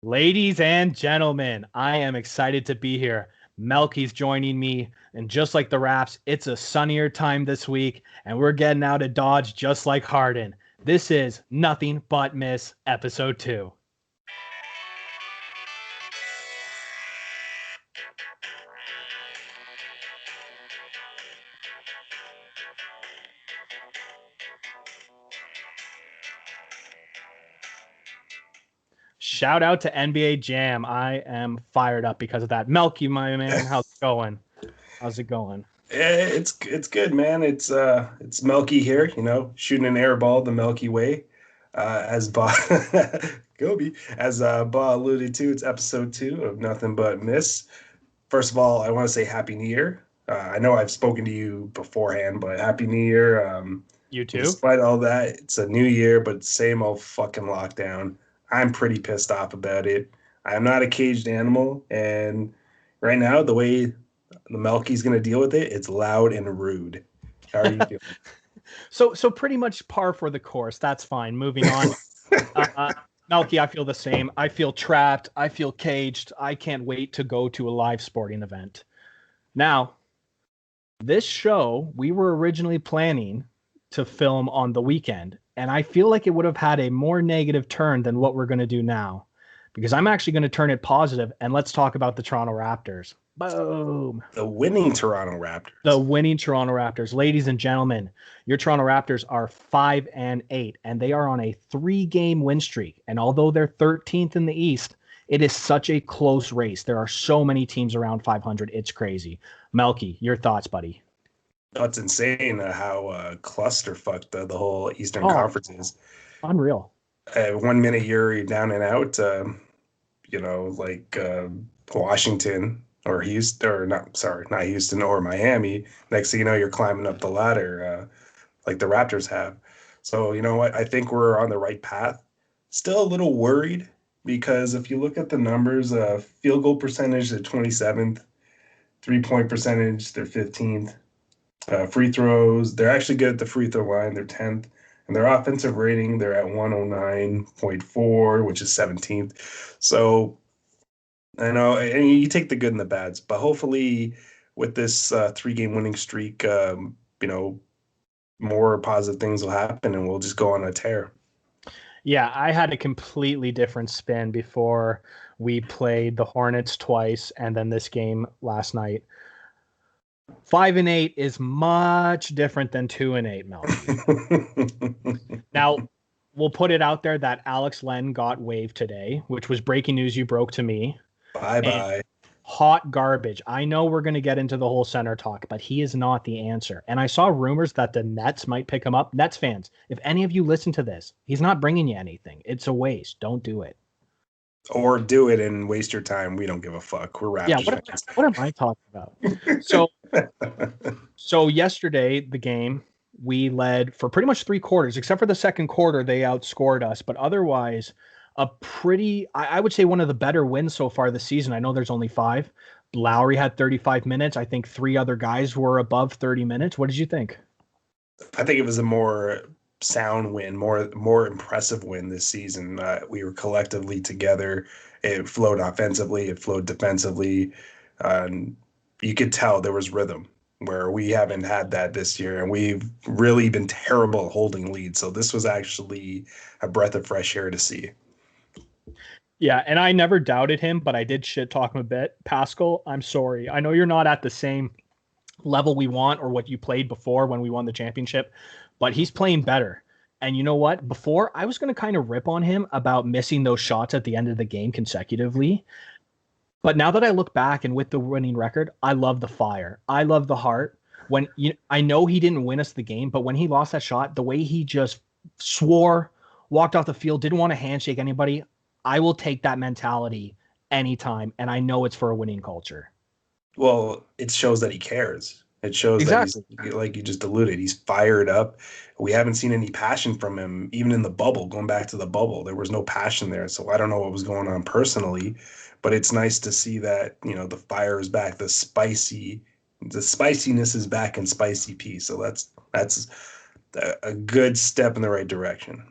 Ladies and gentlemen, I am excited to be here. Melky's joining me, and just like the Raps, it's a sunnier time this week, and we're getting out of Dodge just like Harden. This is Nothing But Miss Episode 2. Shout out to NBA Jam. I am fired up because of that. Melky, my man, how's it going? How's it going? It's good, man. It's Melky here, shooting an air ball the Milky Way. As Ba Gobi, as Ba alluded to, it's episode 2 of Nothing But Miss. First of all, I want to say Happy New Year. I know I've spoken to you beforehand, but Happy New Year. You too? Despite all that, it's a new year, but same old fucking lockdown. I'm pretty pissed off about it. I'm not a caged animal, and right now, the way the Melky's going to deal with it, it's loud and rude. How are you doing? So pretty much par for the course. That's fine. Moving on. Melky, I feel the same. I feel trapped. I feel caged. I can't wait to go to a live sporting event. Now, this show, we were originally planning to film on the weekend, and I feel like it would have had a more negative turn than what we're going to do now, because I'm actually going to turn it positive, and let's talk about the Toronto Raptors. Boom. The winning Toronto Raptors. The winning Toronto Raptors. Ladies and gentlemen, your Toronto Raptors are 5-8, and they are on a 3-game win streak. And although they're 13th in the East, it is such a close race. There are so many teams around 500. It's crazy. Melky, your thoughts, buddy? Oh, it's insane how clusterfucked the whole Eastern Conference is. Unreal. 1 minute you're down and out, like Washington or Houston, or not Houston or Miami. Next thing you know, you're climbing up the ladder like the Raptors have. So, you know what? I think we're on the right path. Still a little worried because if you look at the numbers, field goal percentage, they're 27th, 3-point percentage, they're 15th. Free throws, they're actually good at the free throw line, they're 10th. And their offensive rating, they're at 109.4, which is 17th. So, I know, and you take the good and the bads, but hopefully with this 3-game winning streak, more positive things will happen and we'll just go on a tear. Yeah, I had a completely different spin before we played the Hornets twice and then this game last night. 5-8 is much different than 2-8, Melky. Now, we'll put it out there that Alex Len got waived today, which was breaking news you broke to me. Bye-bye. Hot garbage. I know we're going to get into the whole center talk, but he is not the answer. And I saw rumors that the Nets might pick him up. Nets fans, if any of you listen to this, he's not bringing you anything. It's a waste. Don't do it. Or do it and waste your time. We don't give a fuck. We're Raptors fans. What am I talking about? So yesterday, the game, we led for pretty much 3 quarters, except for the second quarter, they outscored us. But otherwise, I would say one of the better wins so far this season. I know there's only 5. Lowry had 35 minutes. I think 3 other guys were above 30 minutes. What did you think? I think it was a more sound win, more impressive win this season. We were collectively together. It flowed offensively. It flowed defensively. You could tell there was rhythm where we haven't had that this year, and we've really been terrible holding leads. So this was actually a breath of fresh air to see. Yeah, and I never doubted him, but I did shit talk him a bit. Pascal, I'm sorry. I know you're not at the same level we want or what you played before when we won the championship, but he's playing better. And you know what? Before, I was going to kind of rip on him about missing those shots at the end of the game consecutively. But now that I look back and with the winning record, I love the fire. I love the heart. I know he didn't win us the game, but when he lost that shot, the way he just swore, walked off the field, didn't want to handshake anybody, I will take that mentality anytime, and I know it's for a winning culture. Well, it shows that he cares. It shows exactly. That he's, like you just alluded, he's fired up. We haven't seen any passion from him, even in the bubble, going back to the bubble. There was no passion there, so I don't know what was going on personally, but it's nice to see that, the fire is back, the spiciness is back in Spicy P, so that's a good step in the right direction.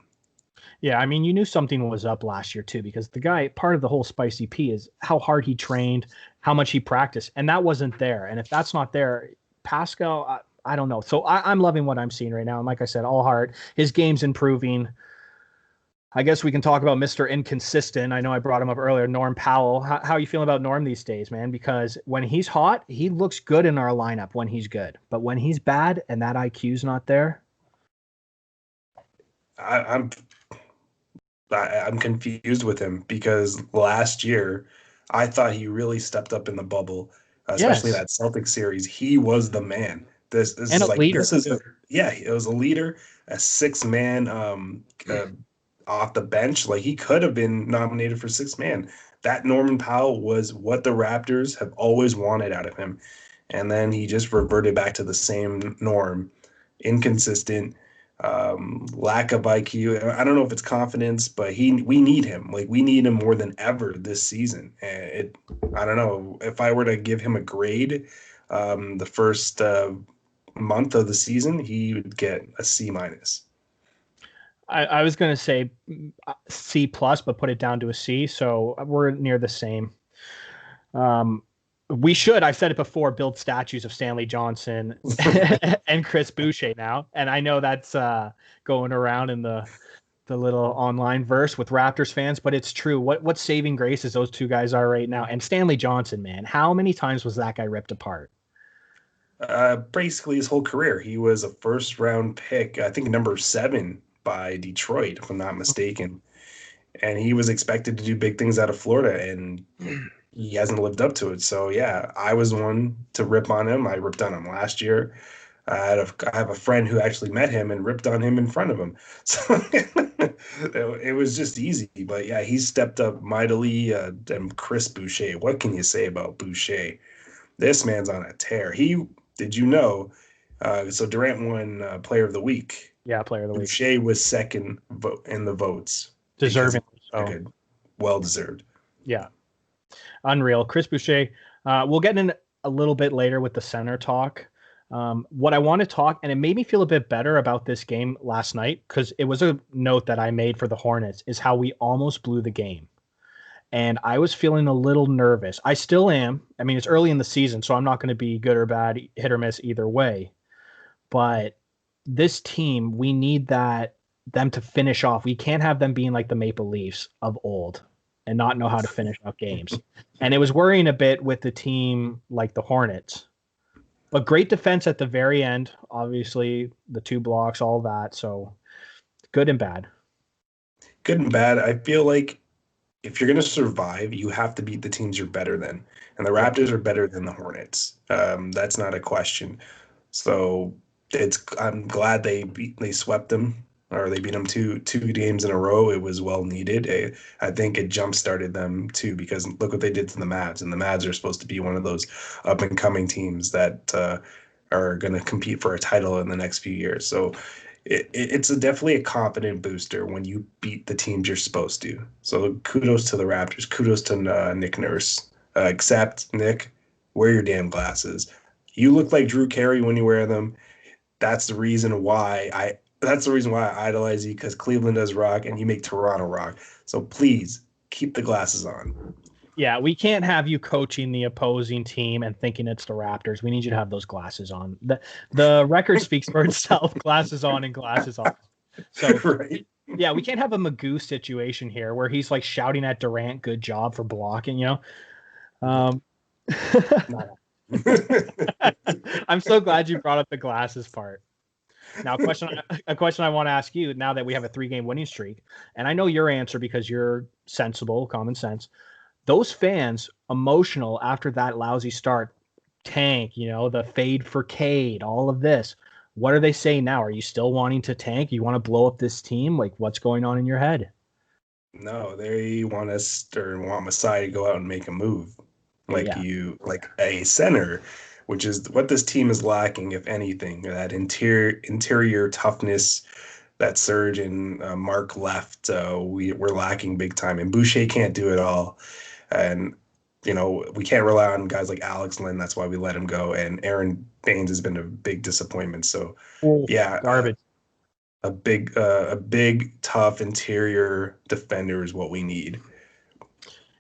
Yeah, I mean, you knew something was up last year too, because the guy, part of the whole Spicy P is how hard he trained, how much he practiced, and that wasn't there. And if that's not there, Pascal, I don't know. So I'm loving what I'm seeing right now. And like I said, all heart, his game's improving. I guess we can talk about Mr. Inconsistent. I know I brought him up earlier, Norm Powell. How are you feeling about Norm these days, man? Because when he's hot, he looks good in our lineup when he's good. But when he's bad and that IQ's not there, I, I'm I'm confused with him because last year I thought he really stepped up in the bubble, especially yes, that Celtics series. He was the man. This and is a like leader. this is a yeah. It was a leader, a six man off the bench. Like he could have been nominated for six man. That Norman Powell was what the Raptors have always wanted out of him, and then he just reverted back to the same norm, inconsistent, lack of IQ. I don't know if it's confidence, but we need him. Like we need him more than ever this season. And I don't know if I were to give him a grade, the first month of the season, he would get a C minus. I was going to say C plus, but put it down to a C. So we're near the same. We should, I've said it before, build statues of Stanley Johnson and Chris Boucher now. And I know that's going around in the little online verse with Raptors fans, but it's true. What saving graces those two guys are right now. And Stanley Johnson, man, how many times was that guy ripped apart? Basically his whole career. He was a first round pick, I think number 7 by Detroit, if I'm not mistaken. And he was expected to do big things out of Florida, and he hasn't lived up to it. So yeah, I was one to rip on him. I ripped on him last year. I have a friend who actually met him and ripped on him in front of him. So it was just easy. But yeah, he stepped up mightily. And Chris Boucher, what can you say about Boucher? This man's on a tear. Did you know? So Durant won Player of the Week. Yeah, player of the week. Boucher was second vote in the votes because he Deserving. was So, good, well deserved. yeah, unreal. Chris Boucher. We'll get in a little bit later with the center talk. What I want to talk, and it made me feel a bit better about this game last night because it was a note that I made for the Hornets, is how we almost blew the game. And I was feeling a little nervous. I still am. I mean, it's early in the season, so I'm not going to be good or bad, hit or miss either way. But this team, we need them to finish off. We can't have them being like the Maple Leafs of old and not know how to finish out games. And it was worrying a bit with the team like the Hornets. But great defense at the very end. Obviously, the 2 blocks, all that. So good and bad. Good and bad. I feel like if you're going to survive, you have to beat the teams you're better than. And the Yeah. Raptors are better than the Hornets. That's not a question. So I'm glad they swept them, or they beat them two games in a row. It was well needed. I think it jump started them too, because look what they did to the Mavs, and the Mavs are supposed to be one of those up and coming teams that are going to compete for a title in the next few years. So it's definitely a confident booster when you beat the teams you're supposed to. So kudos to the Raptors. Kudos to Nick Nurse. Except Nick, wear your damn glasses. You look like Drew Carey when you wear them. That's the reason why I idolize you, because Cleveland does rock and you make Toronto rock. So please keep the glasses on. Yeah, we can't have you coaching the opposing team and thinking it's the Raptors. We need you to have those glasses on. The record speaks for itself. Glasses on and glasses off. So Right. yeah, we can't have a Magoo situation here where he's like shouting at Durant, "Good job for blocking," you know. Um, I'm so glad you brought up the glasses part. Now, a question I want to ask you now that we have a 3-game winning streak, and I know your answer because you're sensible, common sense. Those fans emotional after that lousy start, tank, the fade for Cade, all of this. What are they saying now? Are you still wanting to tank? You want to blow up this team? Like, what's going on in your head? No, they want us, or want Masai to go out and make a move, Yeah. like a center, which is what this team is lacking, if anything. That interior toughness, that surge in Mark left, we're lacking big time, and Boucher can't do it all. And we can't rely on guys like Alex Lynn. That's why we let him go. And Aaron Baines has been a big disappointment. So Oh, yeah, garbage. a big, tough interior defender is what we need.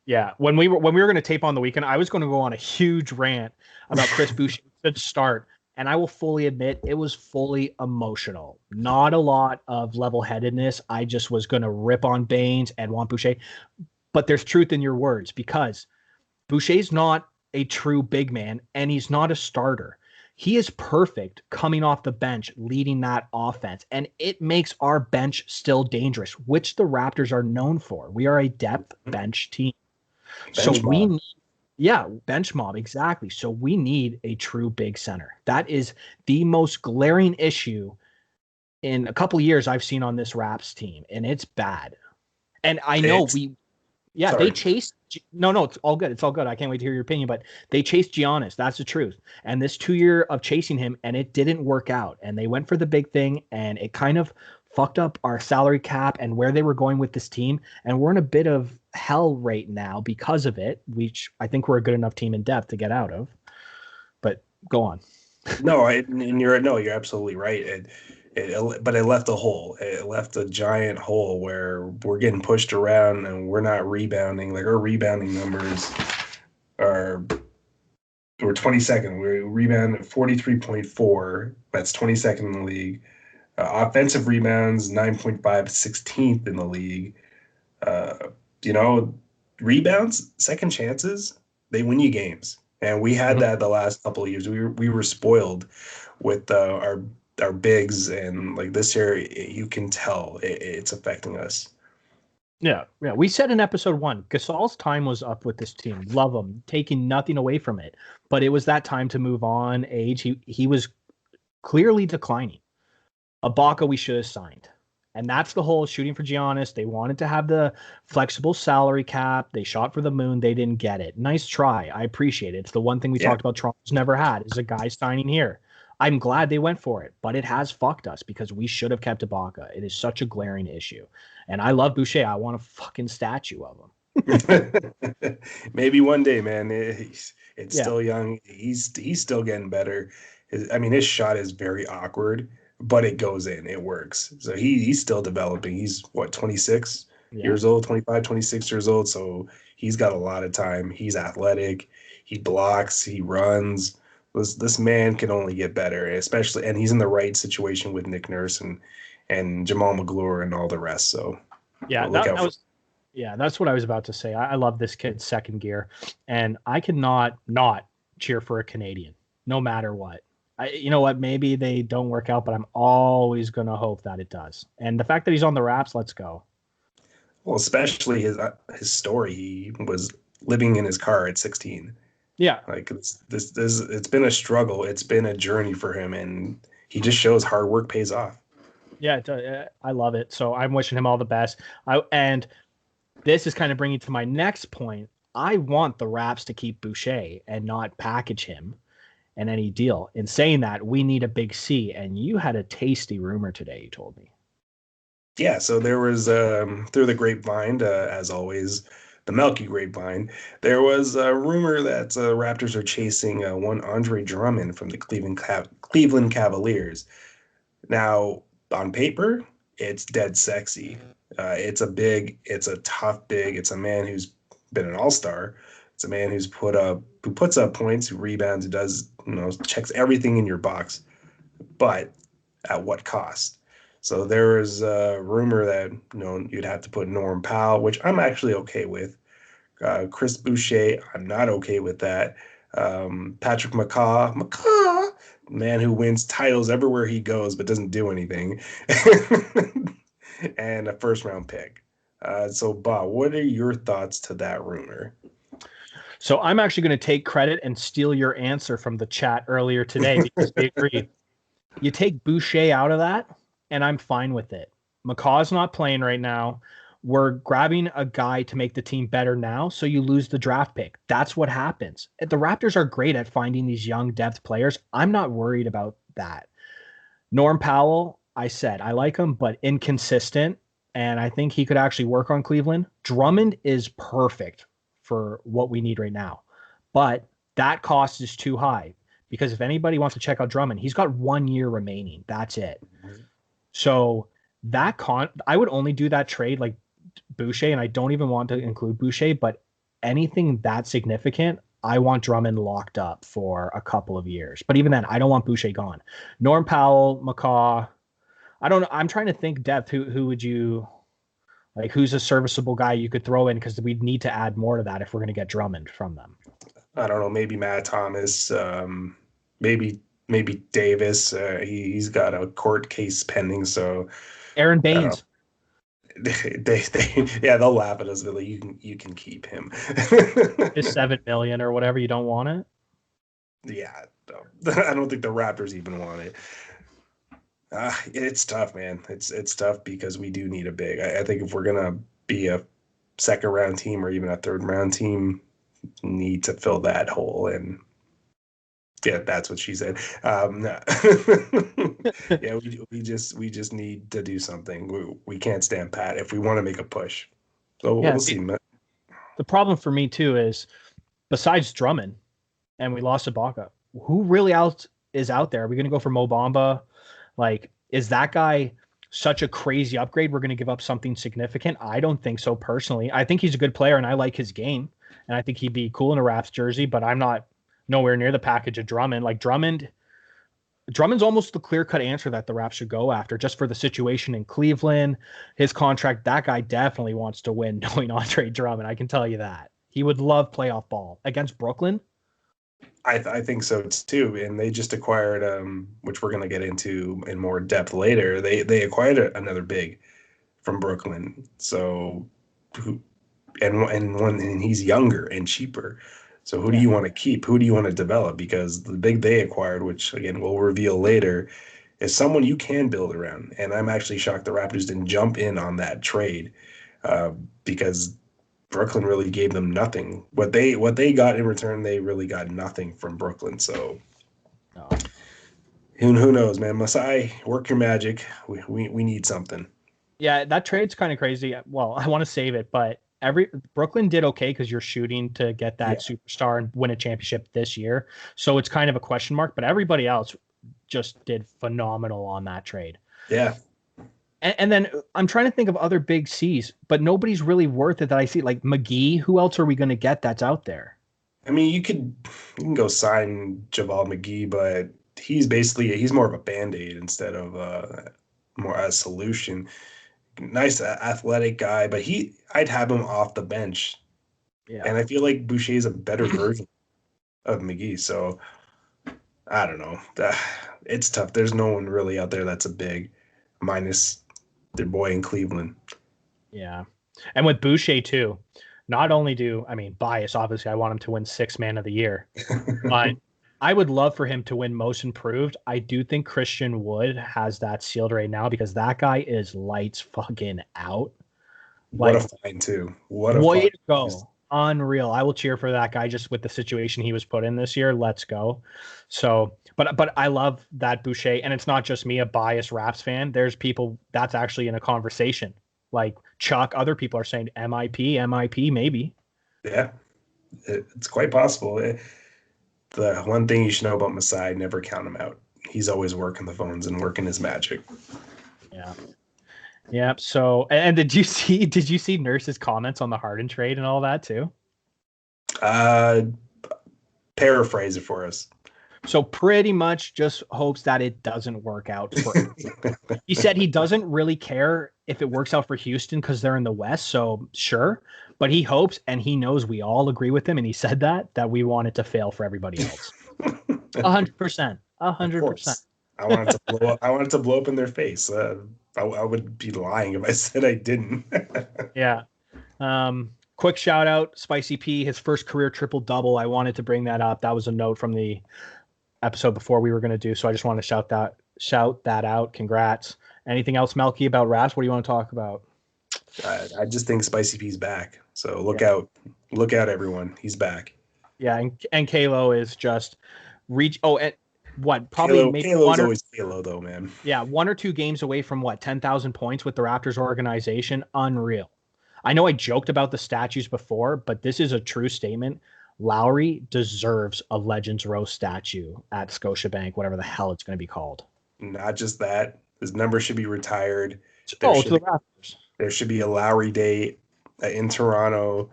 Yeah, when we were going to tape on the weekend, I was going to go on a huge rant about Chris Boucher to start, and I will fully admit it was fully emotional. Not a lot of level-headedness. I just was going to rip on Baines and want Boucher, but there's truth in your words because Boucher's not a true big man, and he's not a starter. He is perfect coming off the bench, leading that offense, and it makes our bench still dangerous, which the Raptors are known for. We are a depth bench team. So Bench we mob. need, yeah, bench mob, exactly. So we need a true big center. That is the most glaring issue in a couple of years I've seen on this Raps team, and it's bad. And I know It's they sorry. chased. No, it's all good. It's all good. I can't wait to hear your opinion, but they chased Giannis. That's the truth. And this 2 year of chasing him, and it didn't work out. And they went for the big thing, and it kind of fucked up our salary cap and where they were going with this team. And we're in a bit of hell right now because of it, which I think we're a good enough team in depth to get out of. But go on. No, you're absolutely right. But it left a hole. It left a giant hole where we're getting pushed around and we're not rebounding. Like our rebounding numbers are we're 22nd. We rebound at 43.4. That's 22nd in the league. Offensive rebounds 9.5, 16th in the league. Uh, you know, rebounds, second chances, they win you games. And we had Mhm. that the last couple of years. We were spoiled with our bigs, and like this year, you can tell it's affecting us. Yeah. We said in episode 1, Gasol's time was up with this team. Love him, taking nothing away from it. But it was that time to move on. Age. He was clearly declining. Ibaka we should have signed. And that's the whole shooting for Giannis. They wanted to have the flexible salary cap. They shot for the moon. They didn't get it. Nice try. I appreciate it. It's the one thing we Yeah. talked about Toronto's never had is a guy signing here. I'm glad they went for it, but it has fucked us because we should have kept Ibaka. It is such a glaring issue. And I love Boucher. I want a fucking statue of him. Maybe one day, man. It's Yeah. still young. He's still getting better. His shot is very awkward, but it goes in. It works. So he's still developing. He's what, 26 Yeah. years old, 25, 26 years old. So he's got a lot of time. He's athletic. He blocks. He runs. This man can only get better, especially, and he's in the right situation with Nick Nurse and Jamal McGlure and all the rest. So Yeah. look That, out that for. was Yeah, that's what I was about to say. I love this kid's second gear, and I cannot not cheer for a Canadian, no matter what. You know what? Maybe they don't work out, but I'm always gonna hope that it does. And the fact that he's on the Raps, let's go. Well, especially his story. He was living in his car at 16. Yeah, Like it's been a struggle. It's been a journey for him, and he just shows hard work pays off. yeah, I love it. So I'm wishing him all the best. And this is kind of bringing to my next point. I want the Raps to keep Boucher and not package him in any deal. In saying that, we need a big C. And you had a tasty rumor today. You told me. Yeah, so there was through the grapevine, as always, the Melky grapevine. There was a rumor that Raptors are chasing one Andre Drummond from the Cleveland Cavaliers. Now, on paper, it's dead sexy. It's a tough big. It's a man who's been an all-star. It's a man who puts up points, who rebounds, who does, checks everything in your box. But at what cost? So there is a rumor that, you'd have to put Norm Powell, which I'm actually okay with. Chris Boucher, I'm not okay with that. Patrick McCaw, man who wins titles everywhere he goes but doesn't do anything, and a first round pick. So, Bob, what are your thoughts to that rumor? So I'm actually going to take credit and steal your answer from the chat earlier today because they agree. You take Boucher out of that, and I'm fine with it. McCaw's not playing right now. We're grabbing a guy to make the team better now, so you lose the draft pick. That's what happens. The Raptors are great at finding these young depth players. I'm not worried about that. Norm Powell, I said, I like him, but inconsistent, and I think he could actually work on Cleveland. Drummond is perfect for what we need right now, but that cost is too high because if anybody wants to check out Drummond, he's got 1 year remaining. That's it. So I would only do that trade like Boucher, and I don't even want to include Boucher, but anything that significant, I want Drummond locked up for a couple of years. But even then, I don't want Boucher gone. Norm Powell, McCaw. I don't know. I'm trying to think depth. Who would you like? Who's a serviceable guy you could throw in? Because we'd need to add more to that if we're going to get Drummond from them. I don't know. Maybe Matt Thomas. Maybe Davis. He's got a court case pending. So Aaron Baines. Yeah, they'll laugh at us, but like, you can keep him. Just $7 million or whatever. You don't want it. Yeah, no. I don't think the Raptors even want it. It's tough, man. It's tough because we do need a big. I think if we're gonna be a second round team or even a third round team, need to fill that hole. And yeah, that's what she said. Yeah, we just need to do something. We can't stand pat if we want to make a push. So Yeah, we'll see. the problem for me too is besides Drummond, and we lost Ibaka, who really else is out there? Are we going to go for Mo Bamba? Like, is that guy such a crazy upgrade? We're going to give up something significant? I don't think so personally. I think he's a good player and I like his game. And I think he'd be cool in a Raps jersey, but I'm not nowhere near the package of Drummond. Like Drummond's almost the clear-cut answer that the Raps should go after just for the situation in Cleveland, his contract. That guy definitely wants to win knowing Andre Drummond. I can tell you that. He would love playoff ball against Brooklyn. I think so too, and they just acquired, which we're going to get into in more depth later. They acquired another big from Brooklyn, so and he's younger and cheaper. So who do you want to keep? Who do you want to develop? Because the big they acquired, which again we'll reveal later, is someone you can build around. And I'm actually shocked the Raptors didn't jump in on that trade because Brooklyn really gave them nothing. What they got in return, they really got nothing from Brooklyn. So who knows, man? Masai, work your magic. We need something. Yeah, that trade's kind of crazy. Well, I want to save it, but Brooklyn did okay because you're shooting to get that superstar and win a championship this year. So it's kind of a question mark, but everybody else just did phenomenal on that trade. Yeah. And then I'm trying to think of other big C's, but nobody's really worth it that I see. Like McGee, who else are we going to get that's out there? I mean, you can go sign JaVale McGee, but he's more of a Band-Aid instead of more a solution. Nice athletic guy, but I'd have him off the bench. Yeah. And I feel like Boucher is a better version of McGee. So I don't know. It's tough. There's no one really out there that's a big, minus their boy in Cleveland. Yeah. And with Boucher too, not only bias, obviously I want him to win 6th man of the year, but I would love for him to win most improved. I do think Christian Wood has that sealed right now because that guy is lights fucking out. What a find too. What a way to go. Unreal. I will cheer for that guy just with the situation he was put in this year. Let's go. So, but I love that Boucher, and it's not just me, a biased Raps fan. There's people that's actually in a conversation. Like Chuck, other people are saying MIP, maybe. Yeah, it's quite possible. The one thing you should know about Masai, never count him out. He's always working the phones and working his magic. Yeah. Yeah. So, and did you see Nurse's comments on the Harden trade and all that too? Paraphrase it for us. So pretty much just hopes that it doesn't work out for him. He said he doesn't really care if it works out for Houston because they're in the West. So sure. But he hopes, and he knows we all agree with him, and he said that we want it to fail for everybody else. 100%. 100%. I wanted to blow up. I wanted to blow up in their face. I would be lying if I said I didn't. Yeah. Quick shout out, Spicy P, his first career triple-double. I wanted to bring that up. That was a note from the episode before we were going to do, so I just want to shout that out. Congrats. Anything else, Melky, about Raps? What do you want to talk about? I just think Spicy P's back. So look out, everyone. He's back. Yeah, and Kalo is just reach. Oh, and what? Probably maybe Kalo's always Kalo though, man. Yeah, 1 or 2 games away from 10,000 points with the Raptors organization. Unreal. I know I joked about the statues before, but this is a true statement. Lowry deserves a Legends Row statue at Scotiabank, whatever the hell it's going to be called. Not just that. His number should be retired. To the Raptors. There should be a Lowry Day in Toronto.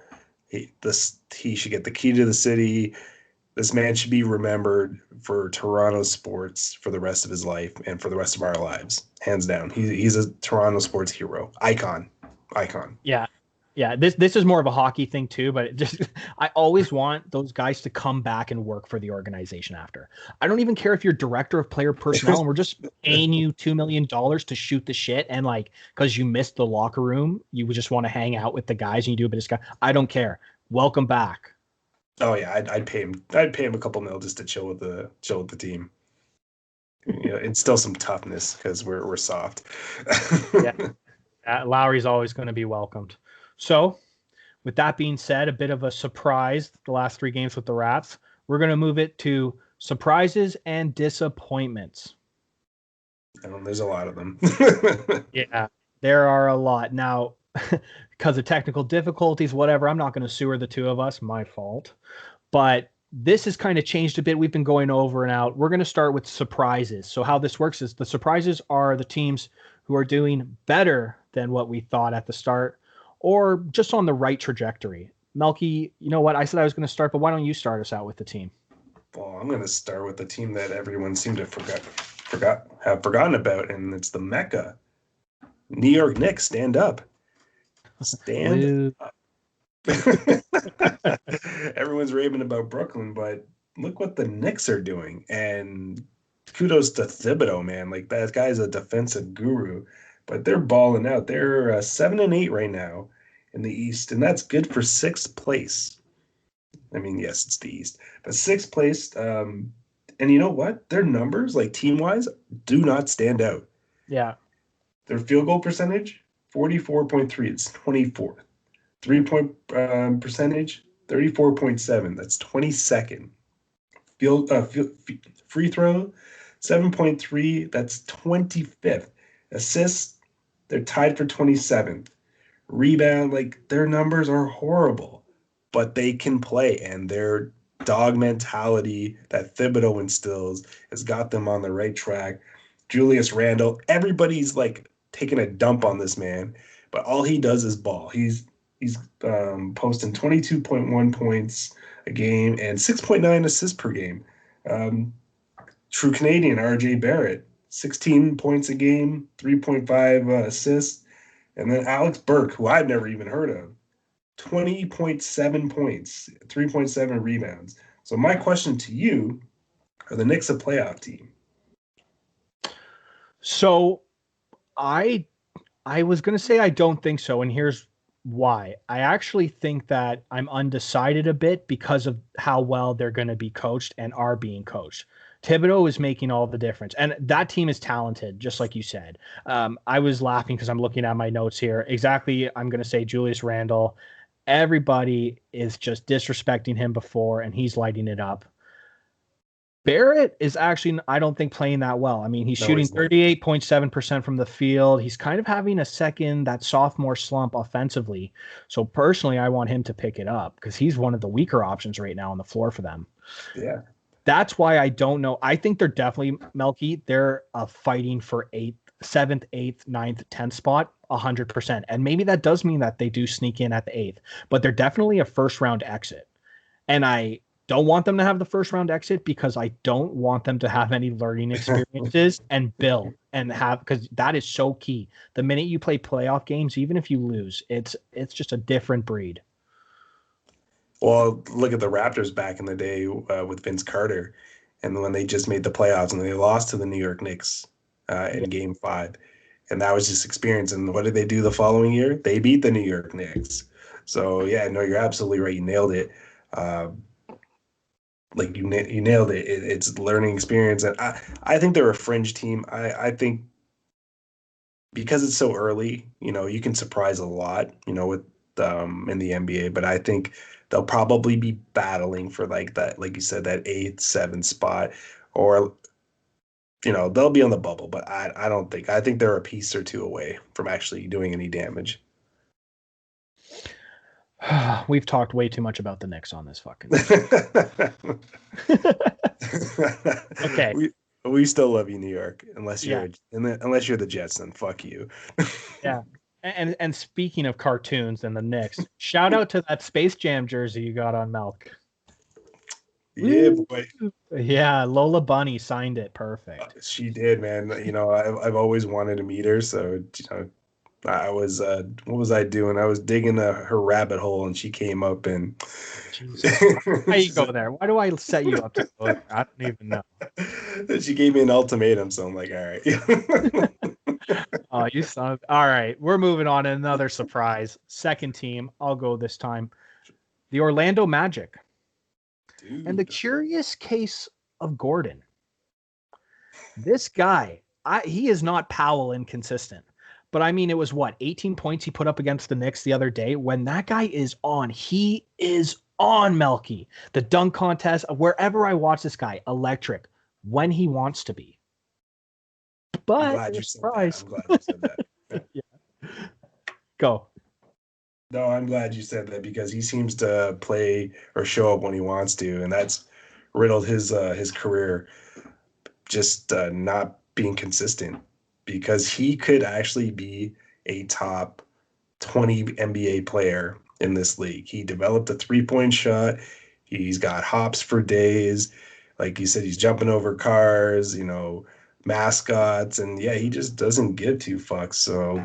He should get the key to the city. This man should be remembered for Toronto sports for the rest of his life and for the rest of our lives, hands down. He's a Toronto sports hero, icon. Yeah. This is more of a hockey thing too, but I always want those guys to come back and work for the organization after. I don't even care if you're director of player personnel and we're just paying you $2 million to shoot the shit, and like because you missed the locker room, you would just want to hang out with the guys and you do a bit of stuff. I don't care. Welcome back. Oh yeah, I'd pay him. I'd pay him a couple mil just to chill with the team. Instill some toughness because we're soft. Yeah, Lowry's always going to be welcomed. So, with that being said, a bit of a surprise the last 3 games with the Raps. We're going to move it to surprises and disappointments. There's a lot of them. Yeah, there are a lot now. Because of technical difficulties, whatever, I'm not going to sewer the two of us. My fault. But this has kind of changed a bit. We've been going over and out. We're going to start with surprises. So how this works is the surprises are the teams who are doing better than what we thought at the start or just on the right trajectory. Melky, you know what? I said I was going to start, but why don't you start us out with the team? Well, I'm going to start with the team that everyone seemed to have forgotten about, and it's the Mecca. New York Knicks, stand up. Stand up. Everyone's raving about Brooklyn, but look what the Knicks are doing. And kudos to Thibodeau, man. Like, that guy's a defensive guru, but they're balling out. They're 7-8 right now in the East, and that's good for 6th place. I mean, yes, it's the East, but 6th place. And you know what? Their numbers, like team-wise, do not stand out. Yeah. Their field goal percentage, 44.3. It's 24th. 3-point percentage, 34.7. That's 22nd. Free throw, 7.3. That's 25th. Assists, they're tied for 27th. Rebound, like, their numbers are horrible, but they can play, and their dog mentality that Thibodeau instills has got them on the right track. Julius Randle, everybody's like taking a dump on this man, but all he does is ball. He's posting 22.1 points a game and 6.9 assists per game. True Canadian RJ Barrett, 16 points a game, 3.5 assists. And then Alex Burke, who I've never even heard of, 20.7 points, 3.7 rebounds. So my question to you, are the Knicks a playoff team? So I was going to say I don't think so, and here's why. I actually think that I'm undecided a bit because of how well they're going to be coached and are being coached. Thibodeau is making all the difference, and that team is talented, just like you said. I was laughing because I'm looking at my notes here. Exactly, I'm going to say Julius Randle. Everybody is just disrespecting him before, and he's lighting it up. Barrett is actually, I don't think, playing that well. I mean, he's shooting 38.7% from the field. He's kind of having that sophomore slump offensively. So personally, I want him to pick it up because he's one of the weaker options right now on the floor for them. Yeah. That's why I don't know. I think they're definitely, Melky, they're fighting for 7th, 8th, 9th, 10th spot, 100%. And maybe that does mean that they do sneak in at the 8th, but they're definitely a first round exit. And I don't want them to have the first round exit because I don't want them to have any learning experiences and build and have, because that is so key. The minute you play playoff games, even if you lose, it's just a different breed. Well, look at the Raptors back in the day with Vince Carter, and when they just made the playoffs and they lost to the New York Knicks in Game 5, and that was just experience. And what did they do the following year? They beat the New York Knicks. So yeah, no, you're absolutely right. You nailed it. Like you nailed it. It's learning experience, and I think they're a fringe team. I think because it's so early, you can surprise a lot, with in the NBA. But I think they'll probably be battling for like that, like you said, that 8th, 7th spot, or they'll be on the bubble. But I don't think. I think they're a piece or two away from actually doing any damage. We've talked way too much about the Knicks on this fucking. Okay. We still love you, New York, unless Yeah, unless you're the Jets, then fuck you. yeah. And speaking of cartoons and the Knicks, shout out to that Space Jam jersey you got on Milk. Yeah, Woo! boy. Yeah, Lola Bunny signed it. Perfect. She did, man. I've always wanted to meet her, so I was what was I doing? I was digging her rabbit hole, and she came up and Jesus. Why you go there? Why do I set you up to go there? I don't even know. she gave me an ultimatum, so I'm like, all right. Oh, you son of... All right, we're moving on to another surprise. Second team. I'll go this time. The Orlando Magic. And the Dude. curious case of Gordon. This guy, he is not Powell inconsistent. But I mean, it was what, 18 points he put up against the Knicks the other day? When that guy is on, he is on, Melky. The dunk contest, wherever I watch this guy, electric when he wants to be. I'm But glad you said that. surprise. I'm glad you said that. Yeah. Yeah. Go. No, I'm glad you said that because he seems to play or show up when he wants to, and that's riddled his career just not being consistent because he could actually be a top 20 NBA player in this league. He developed a 3-point shot. He's got hops for days. Like you said, he's jumping over cars, mascots, and yeah, he just doesn't give two fucks. So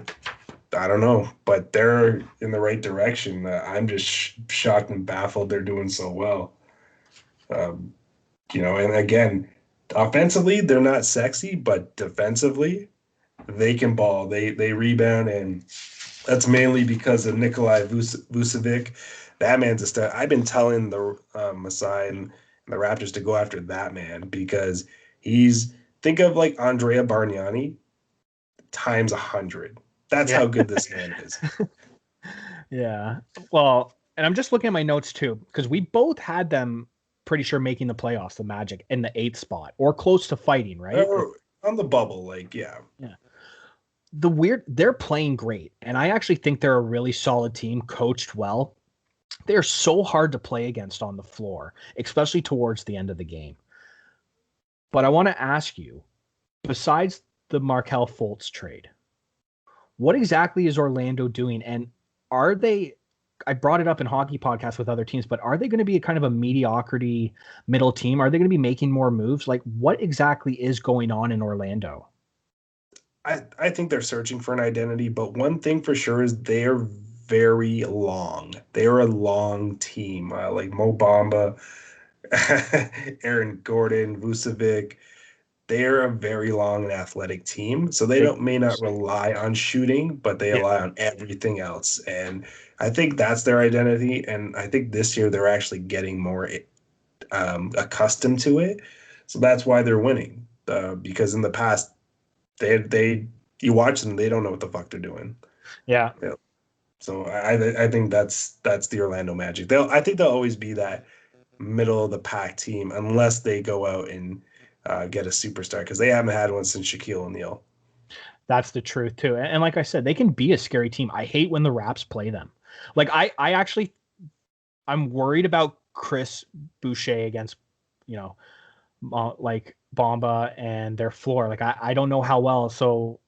I don't know, but they're in the right direction. I'm just shocked and baffled they're doing so well. Um, and again, offensively, they're not sexy, but defensively, they can ball. They rebound, and that's mainly because of Nikolai Vucevic. That man's a stud. I've been telling the Masai and the Raptors to go after that man because think of like Andrea Bargnani times 100. That's Yeah. how good this man is. Yeah. Well, and I'm just looking at my notes too, because we both had them pretty sure making the playoffs, the Magic, in the 8th spot or close to fighting, right? On the bubble, like, yeah. Yeah. They're playing great. And I actually think they're a really solid team, coached well. They're so hard to play against on the floor, especially towards the end of the game. But I want to ask you, besides the Markelle Fultz trade, what exactly is Orlando doing? And are they, I brought it up in hockey podcasts with other teams, but are they going to be a kind of a mediocrity middle team? Are they going to be making more moves? Like, what exactly is going on in Orlando? I think they're searching for an identity, but one thing for sure is they're very long. They're a long team. Like Mo Bamba, Aaron Gordon, Vucevic. They're a very long and athletic team. So they may not rely on shooting, but they rely on everything else. And I think that's their identity. And I think this year they're actually getting more accustomed to it. So that's why they're winning. Because in the past, you watch them, they don't know what the fuck they're doing. Yeah. So I think that's the Orlando Magic. I think they'll always be that middle of the pack team unless they go out and get a superstar because they haven't had one since Shaquille O'Neal. That's the truth too. And like I said, they can be a scary team. I hate when the Raps play them. Like I'm worried about Chris Boucher against, like Bomba and their floor. Like I don't know how well. So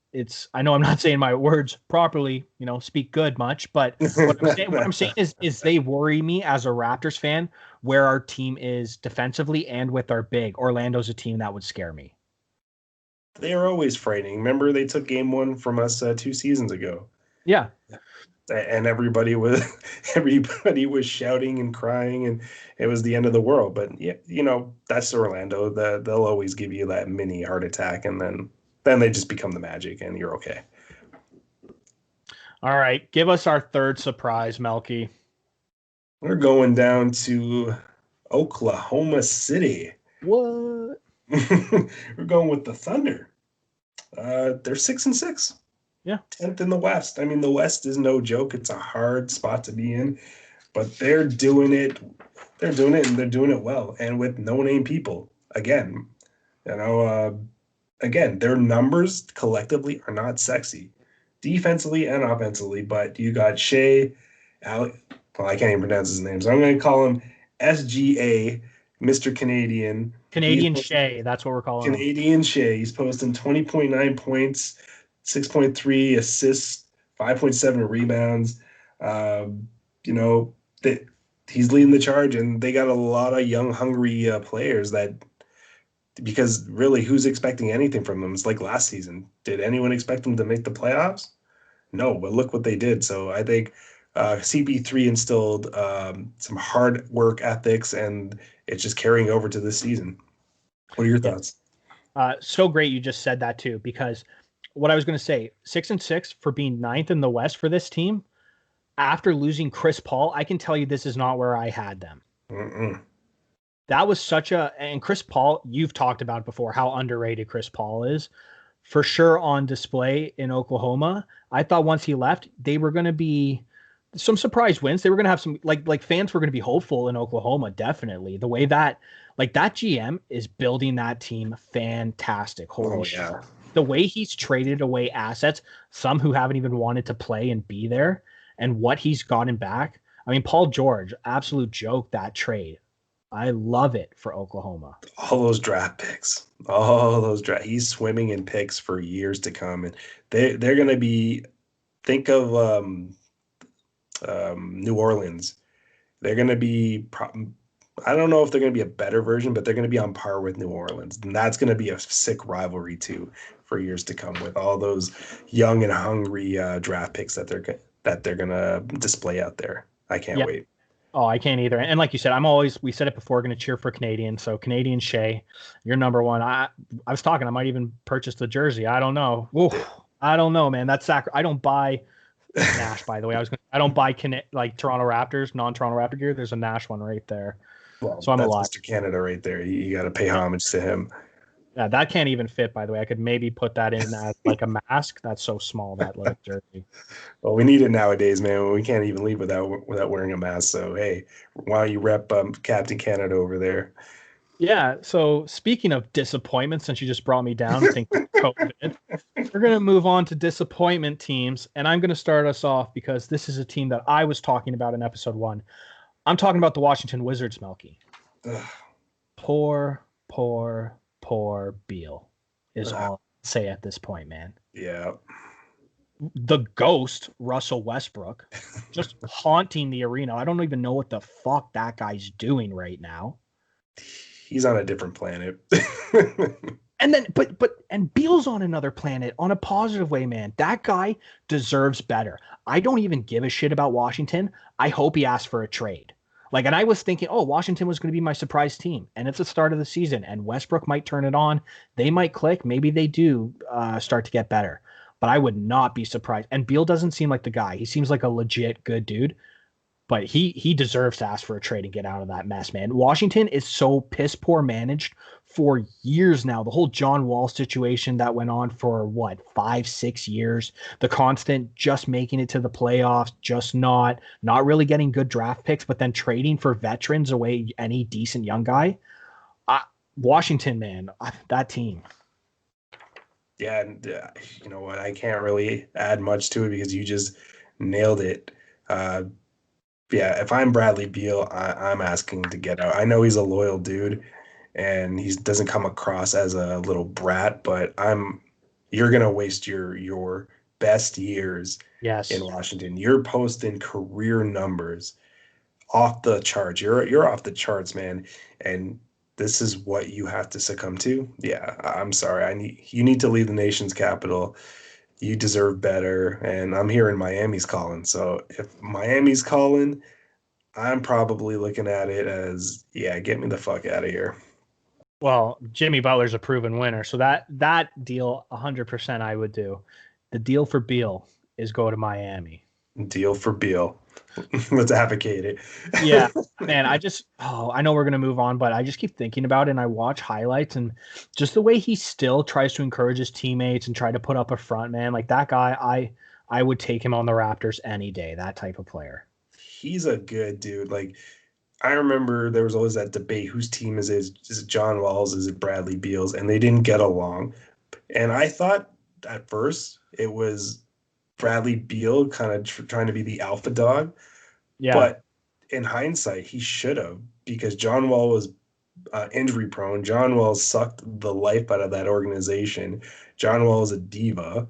I know I'm not saying my words properly, speak good much, but what I'm saying is they worry me as a Raptors fan where our team is defensively and with our big. Orlando's a team that would scare me. They are always frightening. Remember they took game 1 from us 2 seasons ago. Yeah. And everybody was shouting and crying and it was the end of the world. But yeah, that's Orlando. They'll always give you that mini heart attack and then they just become the Magic and you're okay. All right. Give us our third surprise, Melky. We're going down to Oklahoma City. What? We're going with the Thunder. They're 6-6. Yeah. 10th in the West. I mean, the West is no joke. It's a hard spot to be in, but they're doing it. They're doing it and they're doing it well. And with no-name people, again, their numbers collectively are not sexy, defensively and offensively. But you got I can't even pronounce his name, so I'm going to call him SGA Mr. Canadian. Canadian Shea, that's what we're calling him. Canadian Shea. He's posting 20.9 points, 6.3 assists, 5.7 rebounds. You know, that he's leading the charge, and they got a lot of young, hungry players that, because really, who's expecting anything from them? It's like last season. Did anyone expect them to make the playoffs? No, but look what they did. So I think CP3 instilled some hard work ethics, and it's just carrying over to this season. What are your thoughts? So great you just said that too, because what I was going to say, 6-6 for being ninth in the West for this team, after losing Chris Paul, I can tell you this is not where I had them. Mm-mm. That was and Chris Paul, you've talked about before, how underrated Chris Paul is. For sure on display in Oklahoma. I thought once he left, they were going to be some surprise wins. They were going to have some, like fans were going to be hopeful in Oklahoma, definitely. The way that, that GM is building that team, fantastic. Holy shit. Yeah. The way he's traded away assets, some who haven't even wanted to play and be there, and what he's gotten back. I mean, Paul George, absolute joke, that trade. I love it for Oklahoma. All those draft picks, he's swimming in picks for years to come. And they're going to be, think of New Orleans. They're going to be, I don't know if they're going to be a better version, but they're going to be on par with New Orleans. And that's going to be a sick rivalry too for years to come, with all those young and hungry draft picks that they're going to display out there. I can't wait. Oh, I can't either. And like you said, we said it before, going to cheer for Canadian. So Canadian Shea, you're number one. I was talking, I might even purchase the jersey. I don't know. I don't know, man. That's I don't buy Nash, by the way. I don't buy Toronto Raptors, non-Toronto Raptor gear. There's a Nash one right there. Well, so I'm that's alive. Mr. Canada right there. You got to pay homage to him. Yeah, that can't even fit, by the way. I could maybe put that in as like a mask. That's so small, that little jersey. Well, we need it nowadays, man. We can't even leave without wearing a mask. So, hey, why don't you rep Captain Canada over there? Yeah, so speaking of disappointment, since you just brought me down, thinking COVID, we're going to move on to disappointment teams, and I'm going to start us off because this is a team that I was talking about in episode 1. I'm talking about the Washington Wizards, Melky. Poor Beal is all I'll say at this point, man. Yeah. The ghost, Russell Westbrook, just haunting the arena. I don't even know what the fuck that guy's doing right now. He's on a different planet. And then, and Beal's on another planet, on a positive way, man. That guy deserves better. I don't even give a shit about Washington. I hope he asks for a trade. And I was thinking, Washington was going to be my surprise team, and it's the start of the season, and Westbrook might turn it on. They might click. Maybe they do start to get better, but I would not be surprised. And Beal doesn't seem like the guy. He seems like a legit good dude, but he deserves to ask for a trade and get out of that mess, man. Washington is so piss poor managed for years now. The whole John Wall situation that went on for 5-6 years, the constant just making it to the playoffs, just not really getting good draft picks, but then trading for veterans away any decent young guy. Washington, man, that team. Yeah, and you know what? I can't really add much to it because you just nailed it. Yeah, if I'm Bradley Beal, I'm asking to get out. I know he's a loyal dude, and he doesn't come across as a little brat, but you're gonna waste your best years in Washington. You're posting career numbers off the charts. You're off the charts, man. And this is what you have to succumb to. Yeah, I'm sorry. You need to leave the nation's capital. You deserve better. And I'm hearing Miami's calling. So if Miami's calling, I'm probably looking at it as, yeah, get me the fuck out of here. Well, Jimmy Butler's a proven winner. So that deal, 100% I would do. The deal for Beal is go to Miami. Deal for Beal. Let's advocate it. Yeah, man, I know we're going to move on, but I just keep thinking about it, and I watch highlights, and just the way he still tries to encourage his teammates and try to put up a front, man, like that guy, I would take him on the Raptors any day, that type of player. He's a good dude. Like, I remember there was always that debate, whose team is it? Is it John Wall's? Is it Bradley Beal's? And they didn't get along. And I thought at first it was Bradley Beal kind of trying to be the alpha dog. Yeah. But in hindsight, he should have, because John Wall was injury prone. John Wall sucked the life out of that organization. John Wall is a diva.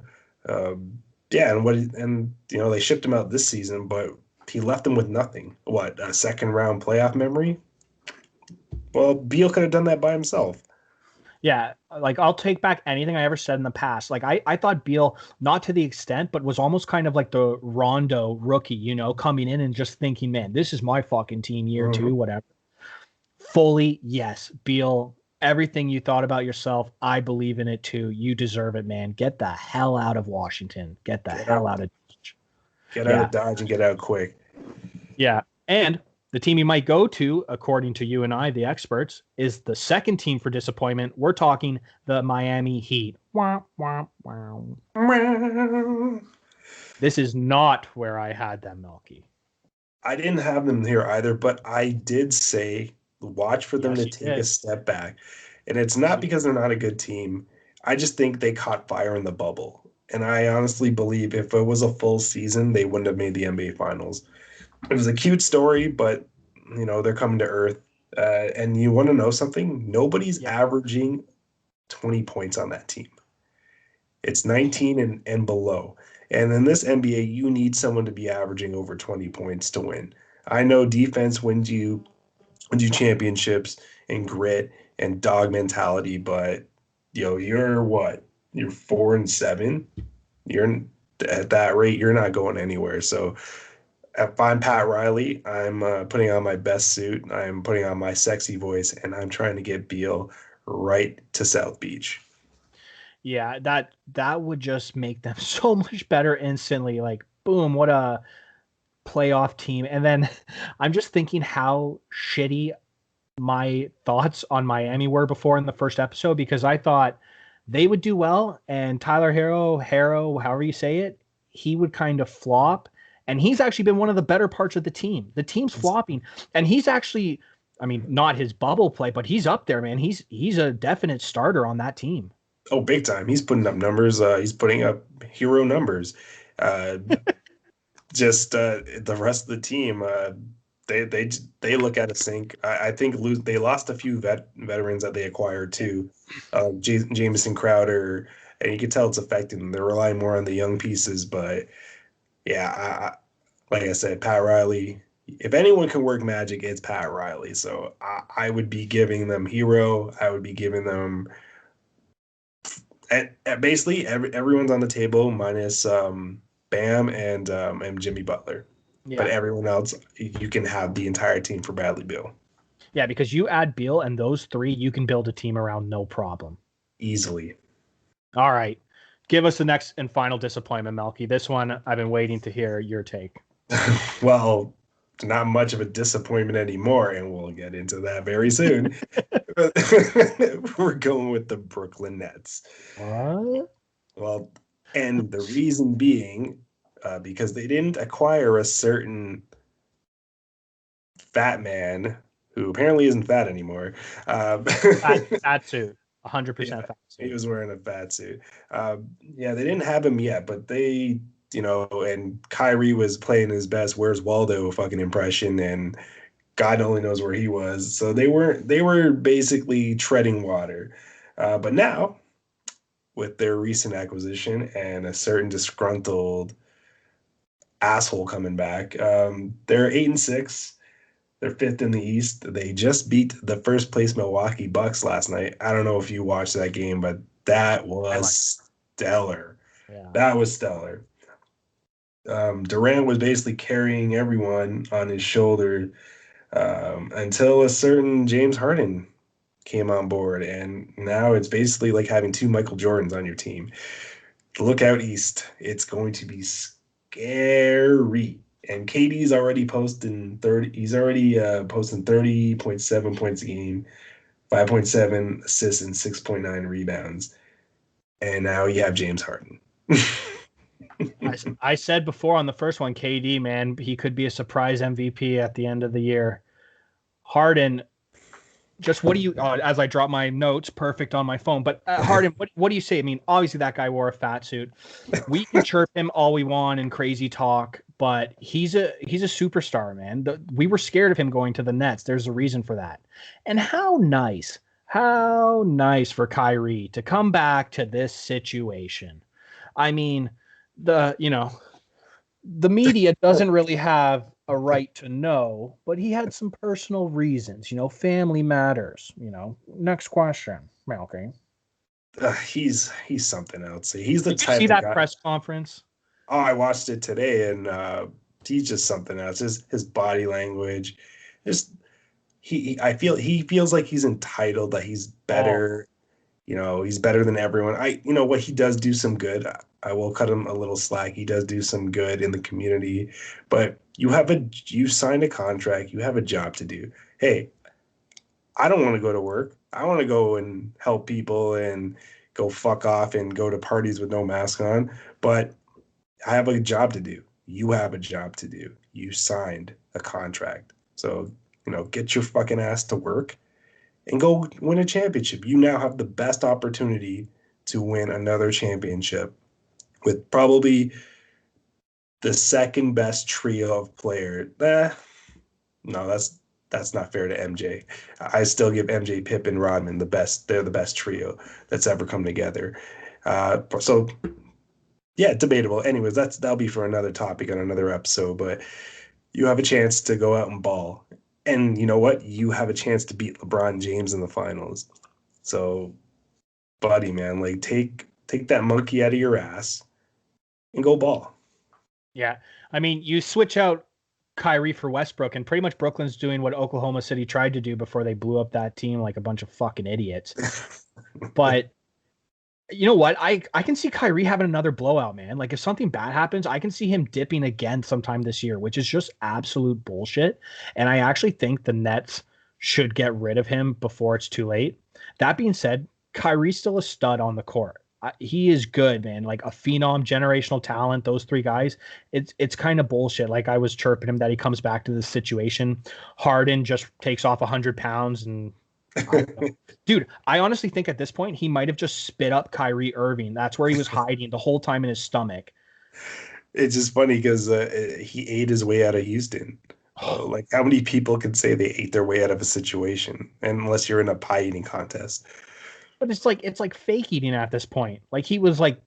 Yeah, and they shipped him out this season, but he left them with nothing. What, a second round playoff memory? Well, Beal could have done that by himself. Yeah, like I'll take back anything I ever said in the past. Like I thought Beal, not to the extent, but was almost kind of like the Rondo rookie, coming in and just thinking, man, this is my fucking team year two, whatever. Fully, yes, Beal, everything you thought about yourself, I believe in it too. You deserve it, man. Get the hell out of Washington. Get the hell out of Dodge. Get out of Dodge and get out quick. Yeah, and the team you might go to, according to you and I, the experts, is the second team for disappointment. We're talking the Miami Heat. Wah, wah, wah. This is not where I had them, Milky. I didn't have them here either, but I did say watch for them to take a step back. And it's not because they're not a good team. I just think they caught fire in the bubble. And I honestly believe if it was a full season, they wouldn't have made the NBA Finals. It was a cute story, but, they're coming to earth. And you want to know something? Nobody's averaging 20 points on that team. It's 19 and below. And in this NBA, you need someone to be averaging over 20 points to win. I know defense wins you championships and grit and dog mentality, but you're what? You're 4-7. You're at that rate, you're not going anywhere. So if I'm Pat Riley, I'm putting on my best suit, I'm putting on my sexy voice, and I'm trying to get Beal right to South Beach. Yeah, that would just make them so much better instantly. Like, boom, what a playoff team. And then I'm just thinking how shitty my thoughts on Miami were before in the first episode, because I thought they would do well and Tyler Harrow, however you say it, he would kind of flop. And he's actually been one of the better parts of the team. The team's flopping. And he's actually, I mean, not his bubble play, but he's up there, man. He's a definite starter on that team. Oh, big time. He's putting up numbers. He's putting up hero numbers. Just the rest of the team, they look at a sink. I think they lost a few veterans that they acquired too. Jamison Crowder, and you can tell it's affecting them. They're relying more on the young pieces, but yeah, like I said, Pat Riley. If anyone can work magic, it's Pat Riley. So I would be giving them hero. I would be giving them. At basically everyone's on the table minus Bam and Jimmy Butler. Yeah. But everyone else, you can have the entire team for Bradley Beal. Yeah, because you add Beal and those three, you can build a team around no problem. Easily. All right. Give us the next and final disappointment, Melky. This one, I've been waiting to hear your take. Well, not much of a disappointment anymore, and we'll get into that very soon. We're going with the Brooklyn Nets. What? Well, and the reason being, because they didn't acquire a certain fat man who apparently isn't fat anymore. Fat suit. 100% fat suit. He was wearing a fat suit. They didn't have him yet, but they, and Kyrie was playing his best Where's Waldo fucking impression, and God only knows where he was. So they were basically treading water. But now, with their recent acquisition and a certain disgruntled asshole coming back, they're 8-6. They're 5th in the East. They just beat the first place Milwaukee Bucks last night. I don't know if you watched that game, but that was stellar. Yeah. That was stellar. Durant was basically carrying everyone on his shoulder until a certain James Harden came on board, and now it's basically like having two Michael Jordans on your team. Look out East. It's going to be scary. And KD's already posting 30. He's already posting 30.7 points a game, 5.7 assists, and 6.9 rebounds. And now you have James Harden. I said before on the first one, KD, man, he could be a surprise MVP at the end of the year. Harden, just what do you? As I drop my notes, perfect on my phone. But Harden, what do you say? I mean, obviously that guy wore a fat suit. We can chirp him all we want and crazy talk, but he's a superstar, man. We were scared of him going to the Nets. There's a reason for that. And how nice for Kyrie to come back to this situation. I mean, the media doesn't really have a right to know, but he had some personal reasons. Family matters. Next question, Malky. He's something else. He's the Did you type see of that guy. press conference? Oh, I watched it today, and he's just something else. His body language, just he feels like he's entitled, that he's better. He's better than everyone. What he does do some good. I will cut him a little slack. He does do some good in the community, but you signed a contract. You have a job to do. Hey, I don't want to go to work. I want to go and help people and go fuck off and go to parties with no mask on. But I have a job to do. You have a job to do. You signed a contract. So, get your fucking ass to work and go win a championship. You now have the best opportunity to win another championship with probably the second best trio of players. No, that's not fair to MJ. I still give MJ, Pip, and Rodman the best. They're the best trio that's ever come together. So yeah, debatable. Anyways, that'll be for another topic on another episode. But you have a chance to go out and ball, and you know what? You have a chance to beat LeBron James in the finals. So, buddy, man, like take that monkey out of your ass and go ball. Yeah, I mean, you switch out Kyrie for Westbrook, and pretty much Brooklyn's doing what Oklahoma City tried to do before they blew up that team like a bunch of fucking idiots. But you know what? I can see Kyrie having another blowout, man. Like if something bad happens, I can see him dipping again sometime this year, which is just absolute bullshit. And I actually think the Nets should get rid of him before it's too late. That being said, Kyrie's still a stud on the court. He is good, man. Like a phenom, generational talent. Those three guys. It's kind of bullshit. Like I was chirping him that he comes back to this situation. Harden just takes off 100 pounds and dude, I honestly think at this point he might have just spit up Kyrie Irving. That's where he was hiding the whole time in his stomach. It's just funny because he ate his way out of Houston. Like how many people can say they ate their way out of a situation, unless you're in a pie eating contest? But it's like fake eating at this point. Like he was like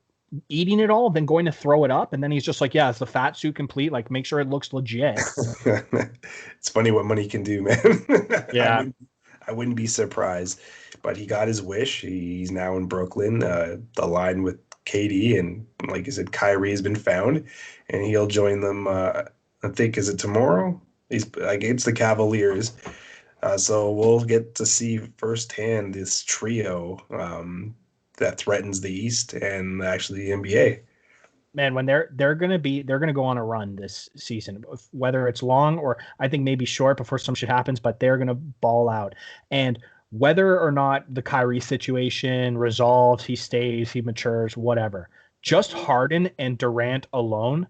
eating it all, then going to throw it up, and then he's just like, yeah, is the fat suit complete? Like make sure it looks legit. It's funny what money can do, man. Yeah. I wouldn't be surprised, but he got his wish. He's now in Brooklyn, aligned with KD, and like I said, Kyrie has been found, and he'll join them. I think is it tomorrow? He's against the Cavaliers, so we'll get to see firsthand this trio that threatens the East and actually the NBA. Man, when they're gonna go on a run this season, whether it's long or I think maybe short before some shit happens, but they're gonna ball out. And whether or not the Kyrie situation resolves, he stays, he matures, whatever. Just Harden and Durant alone,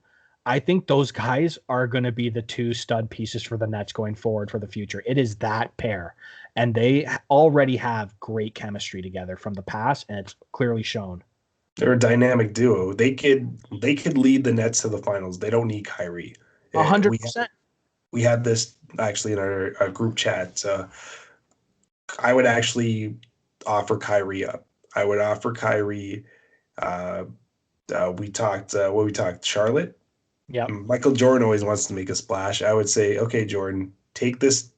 I think those guys are gonna be the two stud pieces for the Nets going forward for the future. It is that pair, and they already have great chemistry together from the past, and it's clearly shown. They're a dynamic duo. They could lead the Nets to the finals. They don't need Kyrie. 100%. We had this actually in our group chat. I would actually offer Kyrie up. I would offer Kyrie. We talked. We talked? Charlotte. Yeah. Michael Jordan always wants to make a splash. I would say, okay, Jordan, take this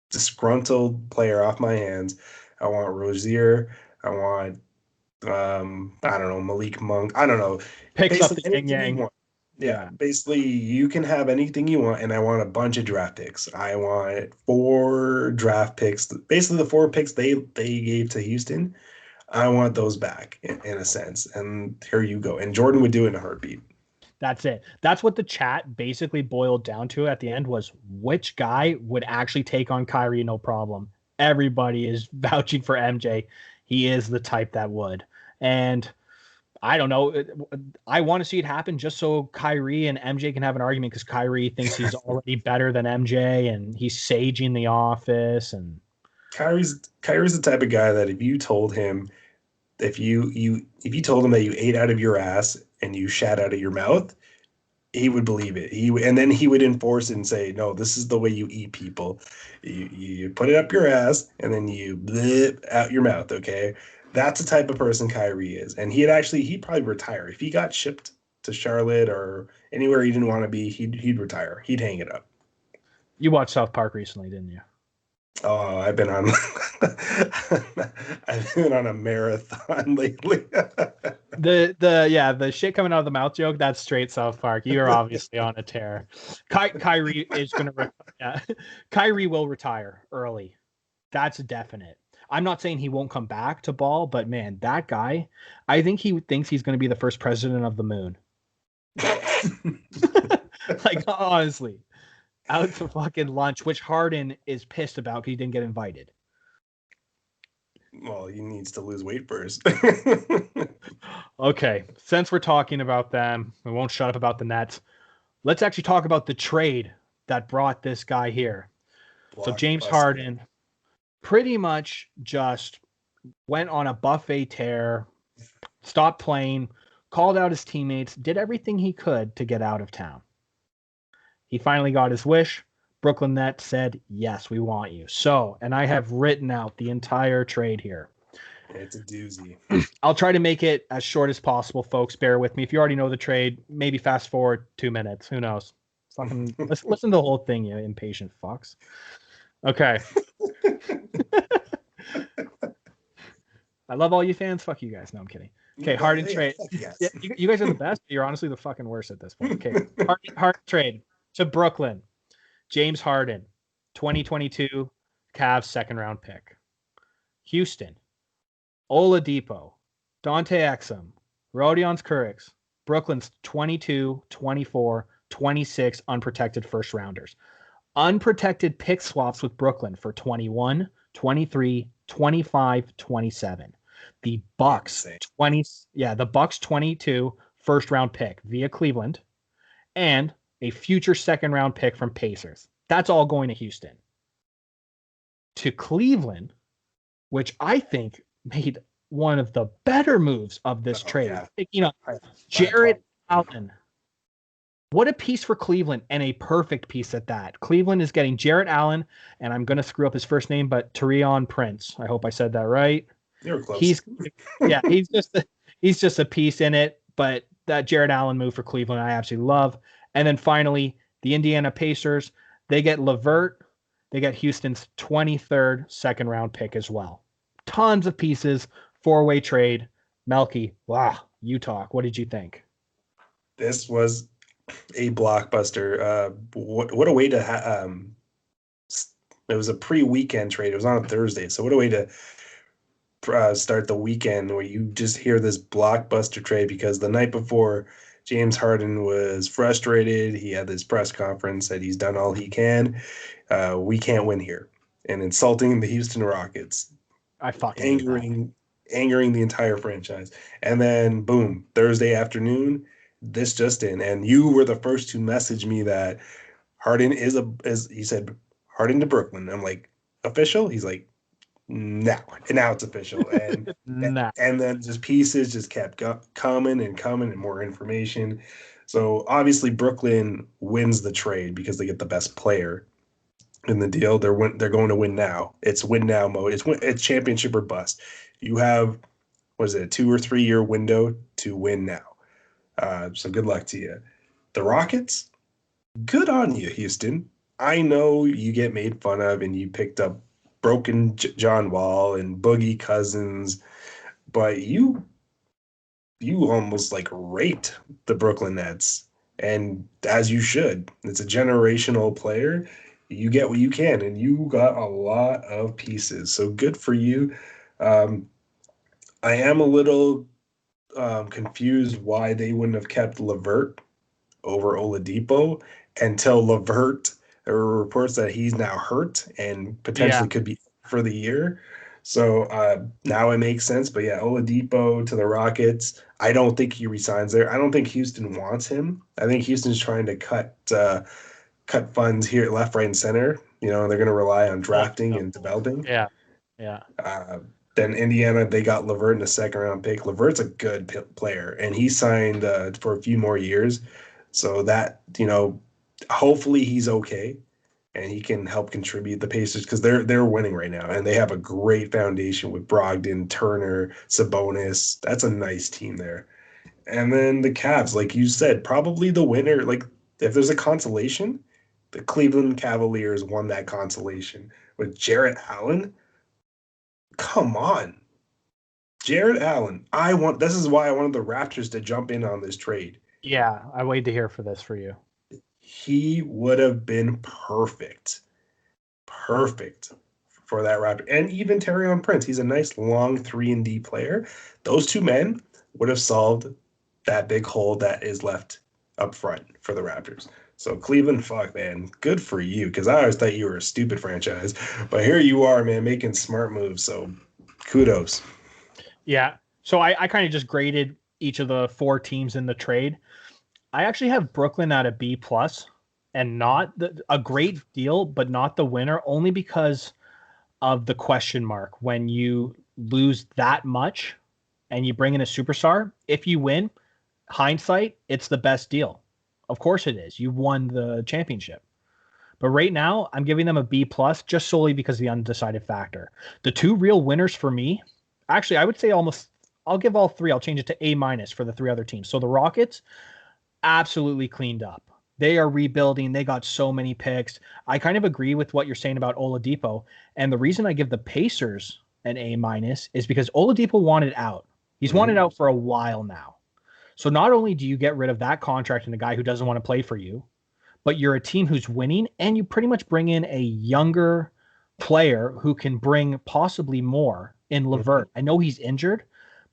disgruntled player off my hands. I want Rozier. I want I don't know, Malik Monk. I don't know. Picks up Basically the yin anything you yang. want. Yeah, basically you can have anything you want, and I want a bunch of draft picks. I want 4 draft picks. Basically the 4 picks they gave to Houston. I want those back in a sense. And here you go. And Jordan would do it in a heartbeat. That's it. That's what the chat basically boiled down to at the end was which guy would actually take on Kyrie no problem. Everybody is vouching for MJ. He is the type that would. And I don't know. I want to see it happen just so Kyrie and MJ can have an argument because Kyrie thinks he's already better than MJ and he's saging the office. And Kyrie's the type of guy that if you told him that you ate out of your ass and you shat out of your mouth, he would believe it. And then he would enforce it and say, "No, this is the way you eat people. You put it up your ass and then you blip out your mouth." Okay, that's the type of person Kyrie is, and he'd probably retire if he got shipped to Charlotte or anywhere he didn't want to be. He'd retire. He'd hang it up. You watched South Park recently, didn't you? Oh, I've been on I've been on a marathon lately. The shit coming out of the mouth joke, that's straight South Park. You're obviously on a tear. Kyrie is gonna Kyrie will retire early. That's definite. I'm not saying he won't come back to ball, but man, that guy, I think he thinks he's going to be the first president of the moon. Like, honestly, out to fucking lunch, which Harden is pissed about because he didn't get invited. Well, he needs to lose weight first. Okay, since we're talking about them, we won't shut up about the Nets. Let's actually talk about the trade that brought this guy here. So James Harden pretty much just went on a buffet tear, stopped playing, called out his teammates, did everything he could to get out of town. He finally got his wish. Brooklyn Nets said, yes, we want you. So, and I have written out the entire trade here. It's a doozy. I'll try to make it as short as possible, folks. Bear with me. If you already know the trade, maybe fast forward 2 minutes. Who knows? Let's listen to the whole thing, you impatient fucks. Okay. I love all you fans. Fuck you guys. No, I'm kidding. Okay, Harden trade. Yeah, you guys are the best. You're honestly the fucking worst at this point. Okay, Harden trade to Brooklyn. James Harden, 2022 Cavs second round pick. Houston, Oladipo, Dante Exum, Rodion Kuric, Brooklyn's 22, 24, 26 unprotected first rounders. Unprotected pick swaps with Brooklyn for 21, 23, 25, 27. The Bucks the Bucks 22 first round pick via Cleveland and a future second round pick from Pacers. That's all going to Houston. To Cleveland, which I think made one of the better moves of this trade. Yeah. Picking up Jarrett Allen. What a piece for Cleveland, and a perfect piece at that. Cleveland is getting Jarrett Allen, and I'm going to screw up his first name, but Taurean Prince. I hope I said that right. You were close. He's just a piece in it, but that Jarrett Allen move for Cleveland, I absolutely love. And then finally, the Indiana Pacers, they get LeVert. They get Houston's 23rd second round pick as well. Tons of pieces, four-way trade. Melky, wow, you talk. What did you think? This was a blockbuster. What a way to it was a pre-weekend trade. It was on a Thursday, so what a way to start the weekend where you just hear this blockbuster trade, because the night before James Harden was frustrated. He had this press conference that he's done all he can. We can't win here, and insulting the Houston Rockets. I fucking angering the entire franchise. And then boom, Thursday afternoon, this just in, and you were the first to message me that Harden is he said Harden to Brooklyn. I'm like, official? He's like, no. And now it's official. And and then just pieces just kept coming and more information. So obviously Brooklyn wins the trade because they get the best player in the deal. They're going to win now. It's win now mode. It's championship or bust. You have, what is it, a 2 or 3 year window to win now. So good luck to you. The Rockets, good on you, Houston. I know you get made fun of and you picked up broken John Wall and Boogie Cousins, but you almost like raped the Brooklyn Nets, and as you should. It's a generational player. You get what you can, and you got a lot of pieces. So good for you. I am a little confused why they wouldn't have kept LeVert over Oladipo until LeVert. There were reports that he's now hurt and potentially could be for the year. So now it makes sense. But yeah, Oladipo to the Rockets. I don't think he resigns there. I don't think Houston wants him. I think Houston's trying to cut funds here, left, right, and center. You know, they're going to rely on drafting and developing. Yeah. Then Indiana, they got LeVert in a second round pick. LeVert's a good player, and he signed for a few more years. So that, hopefully he's okay and he can help contribute the Pacers because they're winning right now and they have a great foundation with Brogdon, Turner, Sabonis. That's a nice team there. And then the Cavs, like you said, probably the winner. Like if there's a consolation, the Cleveland Cavaliers won that consolation with Jarrett Allen. Come on. Jarrett Allen. This is why I wanted the Raptors to jump in on this trade. Yeah, I waited to hear for this for you. He would have been perfect for that Raptor. And even Taurean Prince, he's a nice long 3-and-D player. Those two men would have solved that big hole that is left up front for the Raptors. So Cleveland, fuck, man, good for you, because I always thought you were a stupid franchise. But here you are, man, making smart moves. So kudos. Yeah. So I kind of just graded each of the 4 teams in the trade. I actually have Brooklyn at a B+, and not a great deal, but not the winner, only because of the question mark. When you lose that much and you bring in a superstar, if you win, hindsight, it's the best deal. Of course it is. You won the championship. But right now, I'm giving them a B+, just solely because of the undecided factor. The 2 real winners for me, actually, I would say I'll give all 3. I'll change it to A- for the 3 other teams. So the Rockets, absolutely cleaned up. They are rebuilding. They got so many picks. I kind of agree with what you're saying about Oladipo. And the reason I give the Pacers an A- is because Oladipo wanted out. He's wanted out for a while now. So not only do you get rid of that contract and a guy who doesn't want to play for you, but you're a team who's winning, and you pretty much bring in a younger player who can bring possibly more in LeVert. I know he's injured,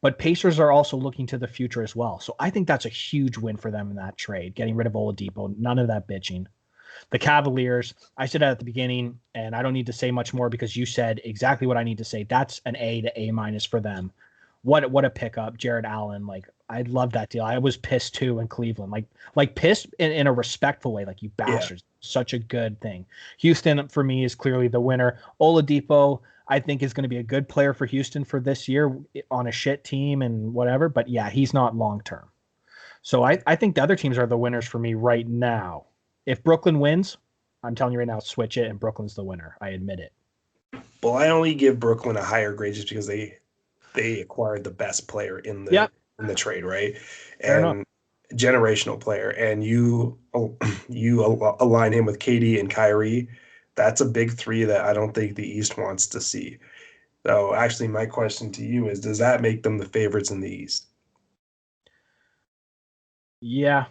but Pacers are also looking to the future as well. So I think that's a huge win for them in that trade, getting rid of Oladipo. None of that bitching. The Cavaliers, I said that at the beginning, and I don't need to say much more because you said exactly what I need to say. That's an A to A- for them. What a pickup, Jarrett Allen. Like, I love that deal. I was pissed too in Cleveland, like pissed in a respectful way, like you bastards. Yeah. Such a good thing. Houston for me is clearly the winner. Oladipo, I think, is going to be a good player for Houston for this year on a shit team and whatever. But yeah, he's not long term. So I think the other teams are the winners for me right now. If Brooklyn wins, I'm telling you right now, switch it, and Brooklyn's the winner. I admit it. Well, I only give Brooklyn a higher grade just because they acquired the best player in the trade, right? Fair enough. Generational player, and you align him with KD and Kyrie. That's a big 3 that I don't think the East wants to see. So actually, my question to you is, does that make them the favorites in the East? Yeah.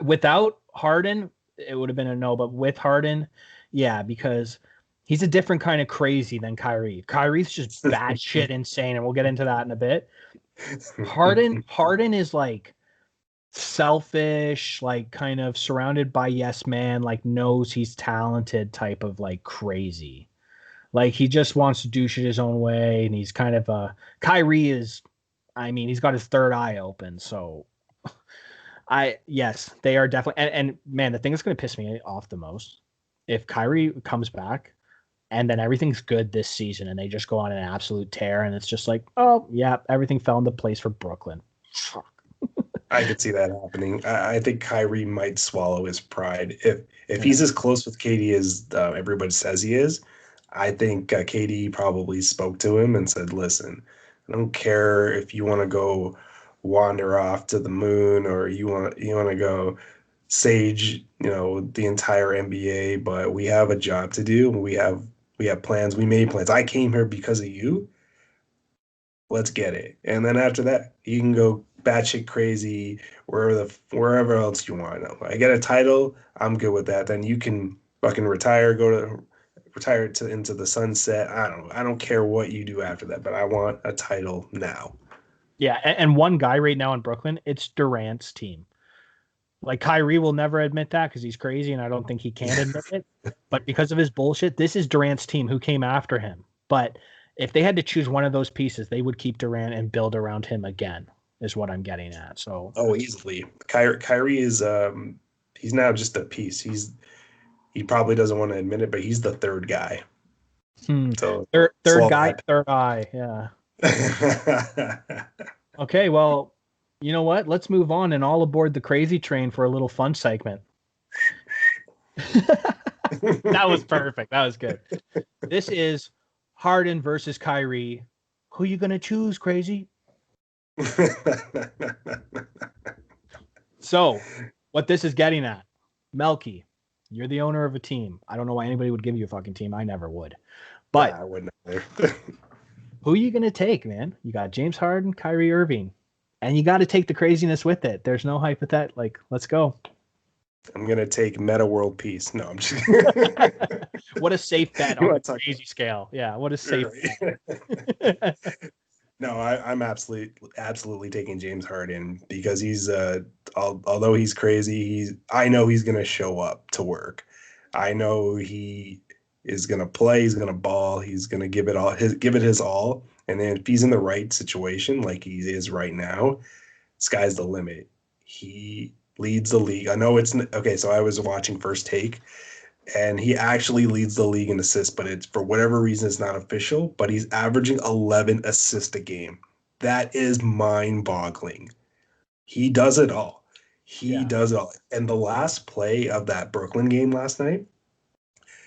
Without Harden, it would have been a no, but with Harden, yeah, because he's a different kind of crazy than Kyrie. Kyrie's just batshit insane, and we'll get into that in a bit. Harden is like selfish, like kind of surrounded by yes man, like knows he's talented type of like crazy. Like he just wants to do shit his own way, and he's kind of Kyrie is, I mean, he's got his third eye open, so yes, they are definitely and man, the thing that's gonna piss me off the most, if Kyrie comes back and then everything's good this season and they just go on an absolute tear and it's just like, oh yeah, everything fell into place for Brooklyn. Fuck. I could see that happening. I think Kyrie might swallow his pride if he's as close with KD as everybody says he is. I think KD probably spoke to him and said, "Listen, I don't care if you want to go wander off to the moon or you want to go sage, the entire NBA, but we have a job to do. We have plans. We made plans. I came here because of you. Let's get it." And then after that, you can go batshit crazy wherever else you want. I get a title, I'm good with that. Then you can fucking retire into the sunset. I don't care what you do after that, but I want a title now. Yeah, and one guy right now in Brooklyn, it's Durant's team. Like Kyrie will never admit that because he's crazy, and I don't think he can admit it. But because of his bullshit, this is Durant's team who came after him. But if they had to choose one of those pieces, they would keep Durant and build around him again, is what I'm getting at. So easily. Kyrie is he's now just a piece. He probably doesn't want to admit it, but he's the third guy. So third guy, third eye. Yeah. Okay, well, You know what? Let's move on and all aboard the crazy train for a little fun segment. That was perfect. That was good. This is Harden versus Kyrie. Who you gonna choose, crazy? So, what this is getting at, Melky, you're the owner of a team. I don't know why anybody would give you a fucking team. I never would. But I wouldn't either. who are you gonna take, man? You got James Harden, Kyrie Irving, and you got to take the craziness with it. There's no hype with that. Like, let's go. I'm gonna take Meta World Peace. No, I'm just. What a safe bet on the crazy scale. Yeah, what a safe bet. No, I'm absolutely taking James Harden because he's although he's crazy, I know he's gonna show up to work. I know he is gonna play, he's gonna ball, he's gonna give it his all. And then if he's in the right situation like he is right now, sky's the limit. He leads the league. I know it's okay, so I was watching First Take and he actually leads the league in assists, but it's for whatever reason it's not official, but he's averaging 11 assists a game. That is mind-boggling. He does it all. He does it all. And the last play of that Brooklyn game last night,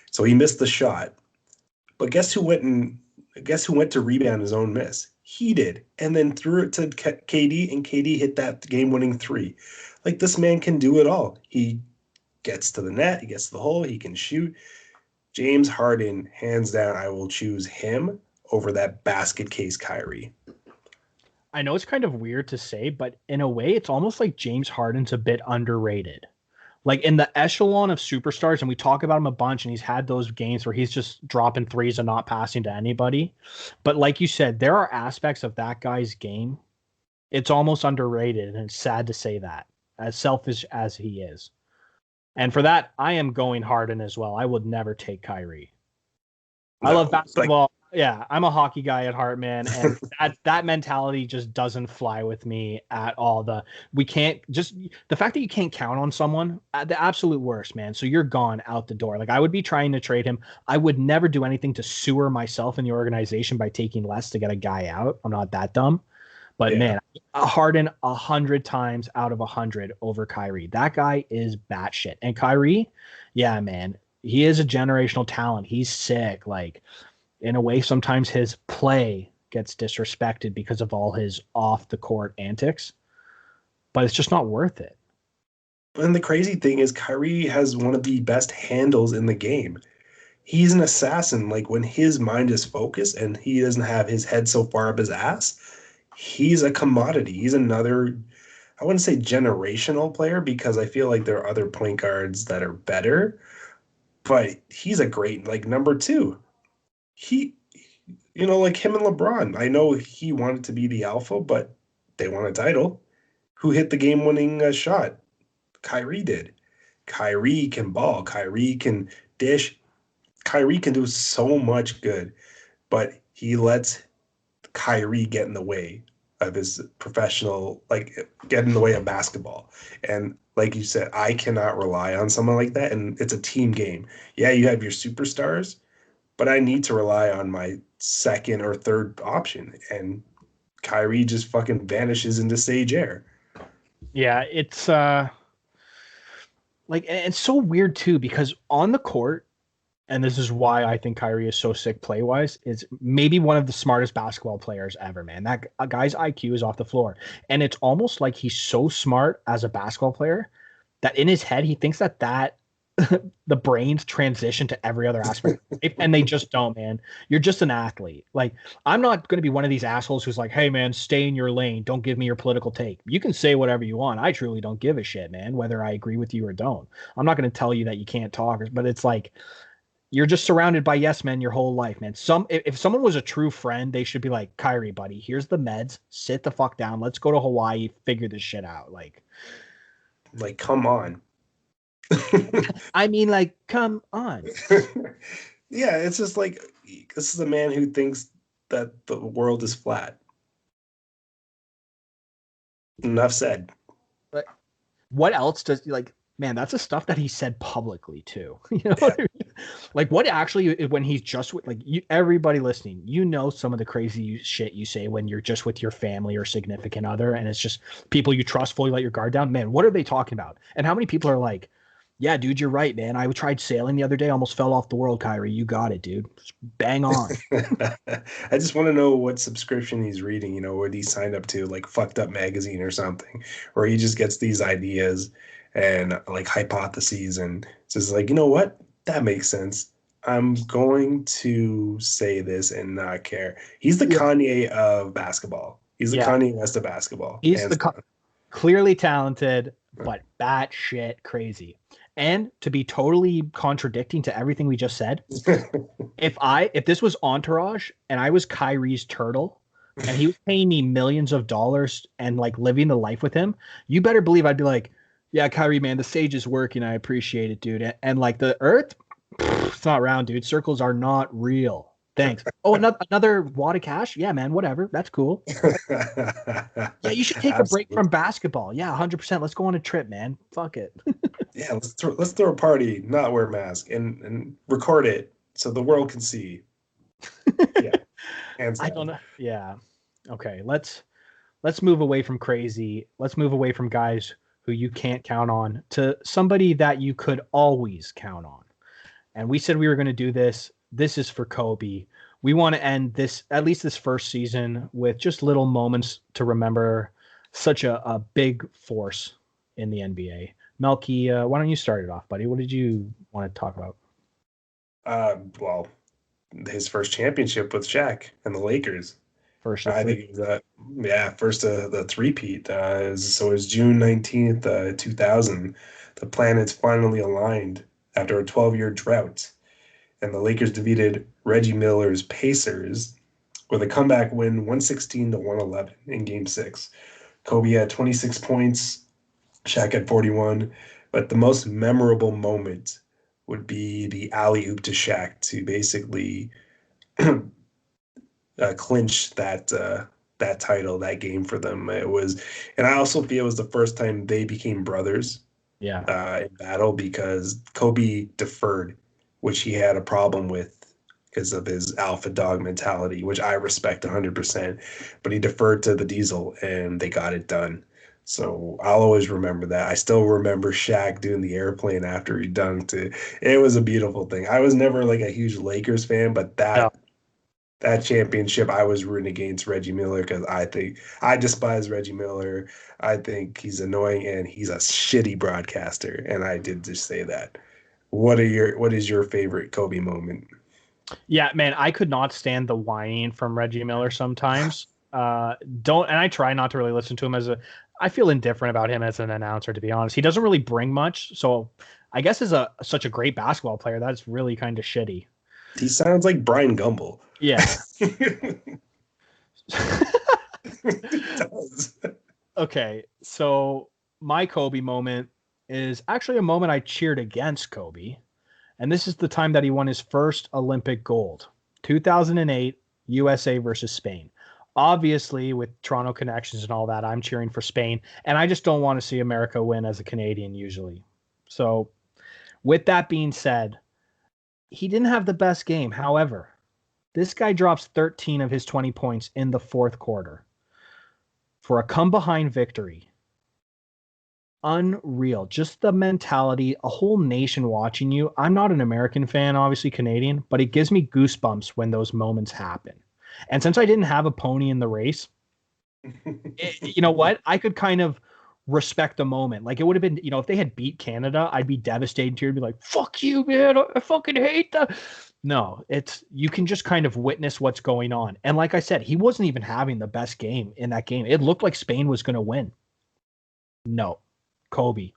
so he missed the shot. But guess who went to rebound his own miss? He did. And then threw it to KD, and KD hit that game-winning three. Like, this man can do it all. He gets to the net, he gets to the hole, he can shoot. James Harden, hands down, I will choose him over that basket case Kyrie. I know it's kind of weird to say, but in a way, it's almost like James Harden's a bit underrated. Like in the echelon of superstars, and we talk about him a bunch, and he's had those games where he's just dropping threes and not passing to anybody. But like you said, there are aspects of that guy's game. It's almost underrated, and it's sad to say that, as selfish as he is. And for that, I am going Harden as well. I would never take Kyrie. I love basketball. Yeah, I'm a hockey guy at heart, man, and that mentality just doesn't fly with me at all. The fact that you can't count on someone, the absolute worst, man. So you're gone out the door. Like, I would be trying to trade him. I would never do anything to sewer myself in the organization by taking less to get a guy out. I'm not that dumb. But man, Harden 100 times out of 100 over Kyrie. That guy is batshit. And Kyrie, yeah, man, he is a generational talent. He's sick. Like, in a way, sometimes his play gets disrespected because of all his off the court antics, but it's just not worth it. And the crazy thing is, Kyrie has one of the best handles in the game. He's an assassin. Like, when his mind is focused and he doesn't have his head so far up his ass, he's a commodity. He's another, I wouldn't say generational player because I feel like there are other point guards that are better, but he's a great, like, number two. He, like him and LeBron. I know he wanted to be the alpha, but they won a title. Who hit the game-winning shot? Kyrie did. Kyrie can ball. Kyrie can dish. Kyrie can do so much good, but he lets Kyrie get in the way of his professional, like, get in the way of basketball. And like you said, I cannot rely on someone like that. And it's a team game. Yeah, you have your superstars, but I need to rely on my second or third option. And Kyrie just fucking vanishes into sage air. Yeah, it's like, and it's so weird too, because on the court, and this is why I think Kyrie is so sick play-wise, is maybe one of the smartest basketball players ever, man. That guy's IQ is off the floor. And it's almost like he's so smart as a basketball player that in his head, he thinks that the brains transition to every other aspect. And they just don't, man. You're just an athlete. Like, I'm not going to be one of these assholes who's like, hey, man, stay in your lane. Don't give me your political take. You can say whatever you want. I truly don't give a shit, man, whether I agree with you or don't. I'm not going to tell you that you can't talk, but it's like, you're just surrounded by yes men your whole life, man. If someone was a true friend, they should be like, Kyrie, buddy, here's the meds. Sit the fuck down. Let's go to Hawaii. Figure this shit out. Like, come on. I mean, like, come on. Yeah, it's just like, this is a man who thinks that the world is flat. Enough said. But what else does, like, man, that's the stuff that he said publicly too. You know what I mean? Like what actually when he's just with like you, everybody listening, you know some of the crazy shit you say when you're just with your family or significant other, and it's just people you trust fully let your guard down. Man, what are they talking about? And how many people are like, yeah, dude, you're right, man. I tried sailing the other day, almost fell off the world, Kyrie. You got it, dude. Just bang on. I just want to know what subscription he's reading, what he signed up to, like Fucked Up Magazine or something, where he just gets these ideas and like hypotheses and says like, you know what? That makes sense. I'm going to say this and not care. He's the Yeah. Kanye of basketball. He's the Yeah. Kanye West of basketball. He's clearly talented, Right. but batshit crazy. And to be totally contradicting to everything we just said, if this was Entourage and I was Kyrie's turtle and he was paying me millions of dollars and like living the life with him, you better believe I'd be like, yeah, Kyrie, man, the sage is working. I appreciate it, dude. And like the earth, it's not round, dude. Circles are not real. Thanks. Oh, another wad of cash? Yeah, man, whatever. That's cool. Yeah, you should take a break from basketball. Yeah, 100%. Let's go on a trip, man. Fuck it. Yeah, let's throw a party, not wear a mask, and record it so the world can see. Yeah, hands down. I don't know. Yeah. Okay, let's move away from crazy. Let's move away from guys who you can't count on to somebody that you could always count on. And we said we were going to do this. This is for Kobe. We want to end this, at least this first season, with just little moments to remember such a big force in the NBA. Melky, why don't you start it off, buddy? What did you want to talk about? Well, his first championship with Shaq and the Lakers. I think it was first the three-peat. So it was June 19th, 2000. The planets finally aligned after a 12-year drought, and the Lakers defeated Reggie Miller's Pacers with a comeback win 116-111 in Game 6. Kobe had 26 points, Shaq had 41, but the most memorable moment would be the alley-oop to Shaq to basically clinch that title, that game for them. It was, and I also feel it was the first time they became brothers. Yeah. In battle, because Kobe deferred, which he had a problem with because of his alpha dog mentality, which I respect 100%. But he deferred to the Diesel, and they got it done. So I'll always remember that. I still remember Shaq doing the airplane after he dunked it. It was a beautiful thing. I was never like a huge Lakers fan, but that championship, I was rooting against Reggie Miller because I despise Reggie Miller. I think he's annoying and he's a shitty broadcaster. And I did just say that. What is your favorite Kobe moment? Yeah, man, I could not stand the whining from Reggie Miller sometimes. And I try not to really listen to him I feel indifferent about him as an announcer, to be honest. He doesn't really bring much. So I guess as such a great basketball player, that's really kind of shitty. He sounds like Brian Gumble. Yeah. He does. Okay, so my Kobe moment is actually a moment I cheered against Kobe. And this is the time that he won his first Olympic gold, 2008 USA versus Spain. Obviously, with Toronto connections and all that, I'm cheering for Spain. And I just don't want to see America win as a Canadian usually. So with that being said, he didn't have the best game. However, this guy drops 13 of his 20 points in the fourth quarter for a come-behind victory. Unreal. Just the mentality, a whole nation watching you. I'm not an American fan, obviously Canadian, but it gives me goosebumps when those moments happen. And since I didn't have a pony in the race, you know what? I could kind of respect the moment. Like it would have been, if they had beat Canada, I'd be devastated too. I'd be like, fuck you, man. I fucking hate that. No, you can just kind of witness what's going on. And like I said, he wasn't even having the best game in that game. It looked like Spain was going to win. No, Kobe,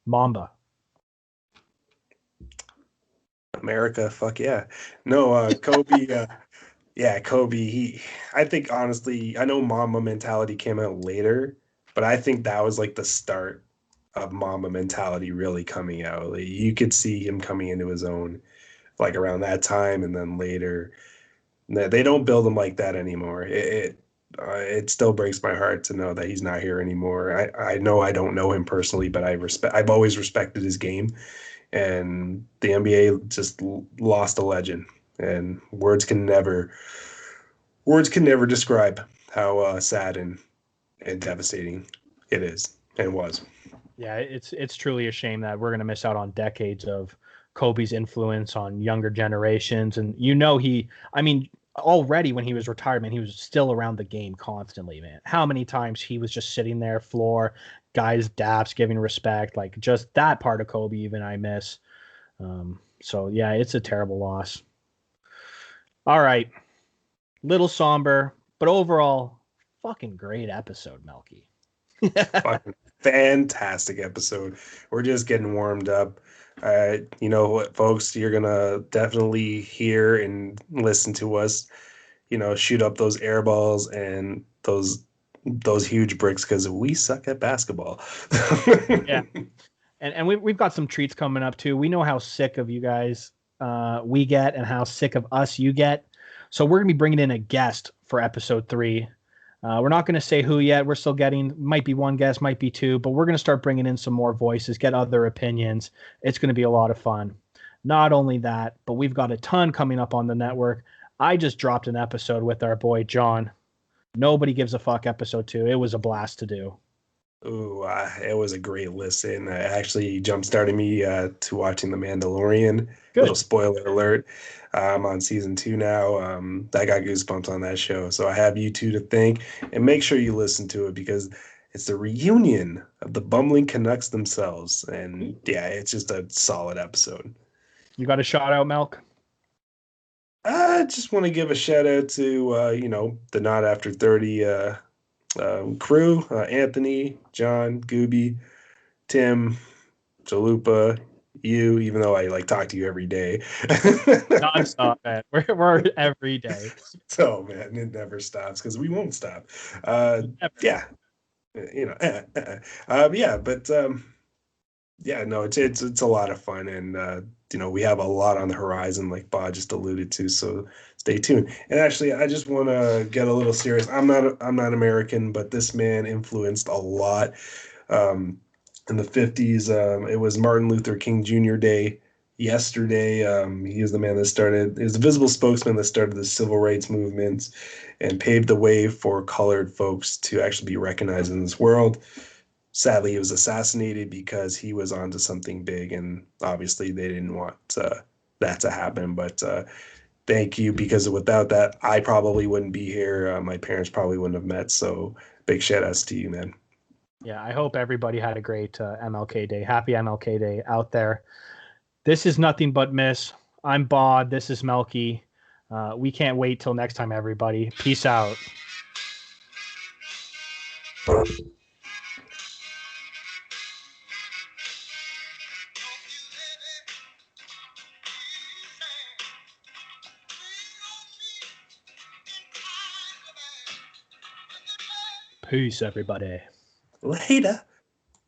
Mamba. America, fuck yeah. No, Kobe, yeah, Kobe, I think honestly, I know Mamba mentality came out later, but I think that was like the start of Mamba mentality really coming out. Like, you could see him coming into his own like around that time, and then later. They don't build him like that anymore. It still breaks my heart to know that he's not here anymore. I know I don't know him personally, but I've always respected his game, and the NBA just lost a legend. And words can never describe how sad and devastating it is and was. Yeah, it's truly a shame that we're going to miss out on decades of Kobe's influence on younger generations. And I mean, already when he was retired, man, he was still around the game constantly, man. How many times he was just sitting there, floor, guys, daps, giving respect, like just that part of Kobe. Even I miss. So yeah, it's a terrible loss. All right, little somber, but overall, fucking great episode, Melky. Fucking fantastic episode. We're just getting warmed up. You know what, folks? You're gonna definitely hear and listen to us, shoot up those air balls and those huge bricks because we suck at basketball. Yeah. And we've got some treats coming up too. We know how sick of you guys we get and how sick of us you get. So we're going to be bringing in a guest for episode 3. We're not going to say who yet. We're still might be one guest, might be 2, but we're going to start bringing in some more voices, get other opinions. It's going to be a lot of fun. Not only that, but we've got a ton coming up on the network. I just dropped an episode with our boy John. Nobody gives a fuck episode 2. It was a blast to do. Ooh, it was a great listen. It actually jump-started me to watching The Mandalorian. Good. Little spoiler alert. I'm on season 2 now. I got goosebumps on that show. So I have you two to thank. And make sure you listen to it because it's the reunion of the bumbling Canucks themselves. And yeah, it's just a solid episode. You got a shout out, Melk? I just want to give a shout out to, the Not After 30 crew, Anthony, John, Gooby, Tim, Chalupa, you, even though I talk to you every day. Non-stop, man. We're every day. So, man, it never stops because we won't stop. Yeah. Yeah, but yeah, no, it's a lot of fun, and we have a lot on the horizon, like Bob just alluded to. So stay tuned. And actually, I just want to get a little serious. I'm not American, but this man influenced a lot. In the 50s, it was Martin Luther King Jr. Day yesterday. He was the man that started. He was the visible spokesman that started the civil rights movement and paved the way for colored folks to actually be recognized in this world. Sadly, he was assassinated because he was onto something big, and obviously they didn't want that to happen. But thank you, because without that, I probably wouldn't be here. My parents probably wouldn't have met. So big shout outs to you, man. Yeah, I hope everybody had a great MLK Day. Happy MLK Day out there. This is Nothing But Miss. I'm Bod. This is Melky. We can't wait till next time, everybody. Peace out. Peace, everybody. Later.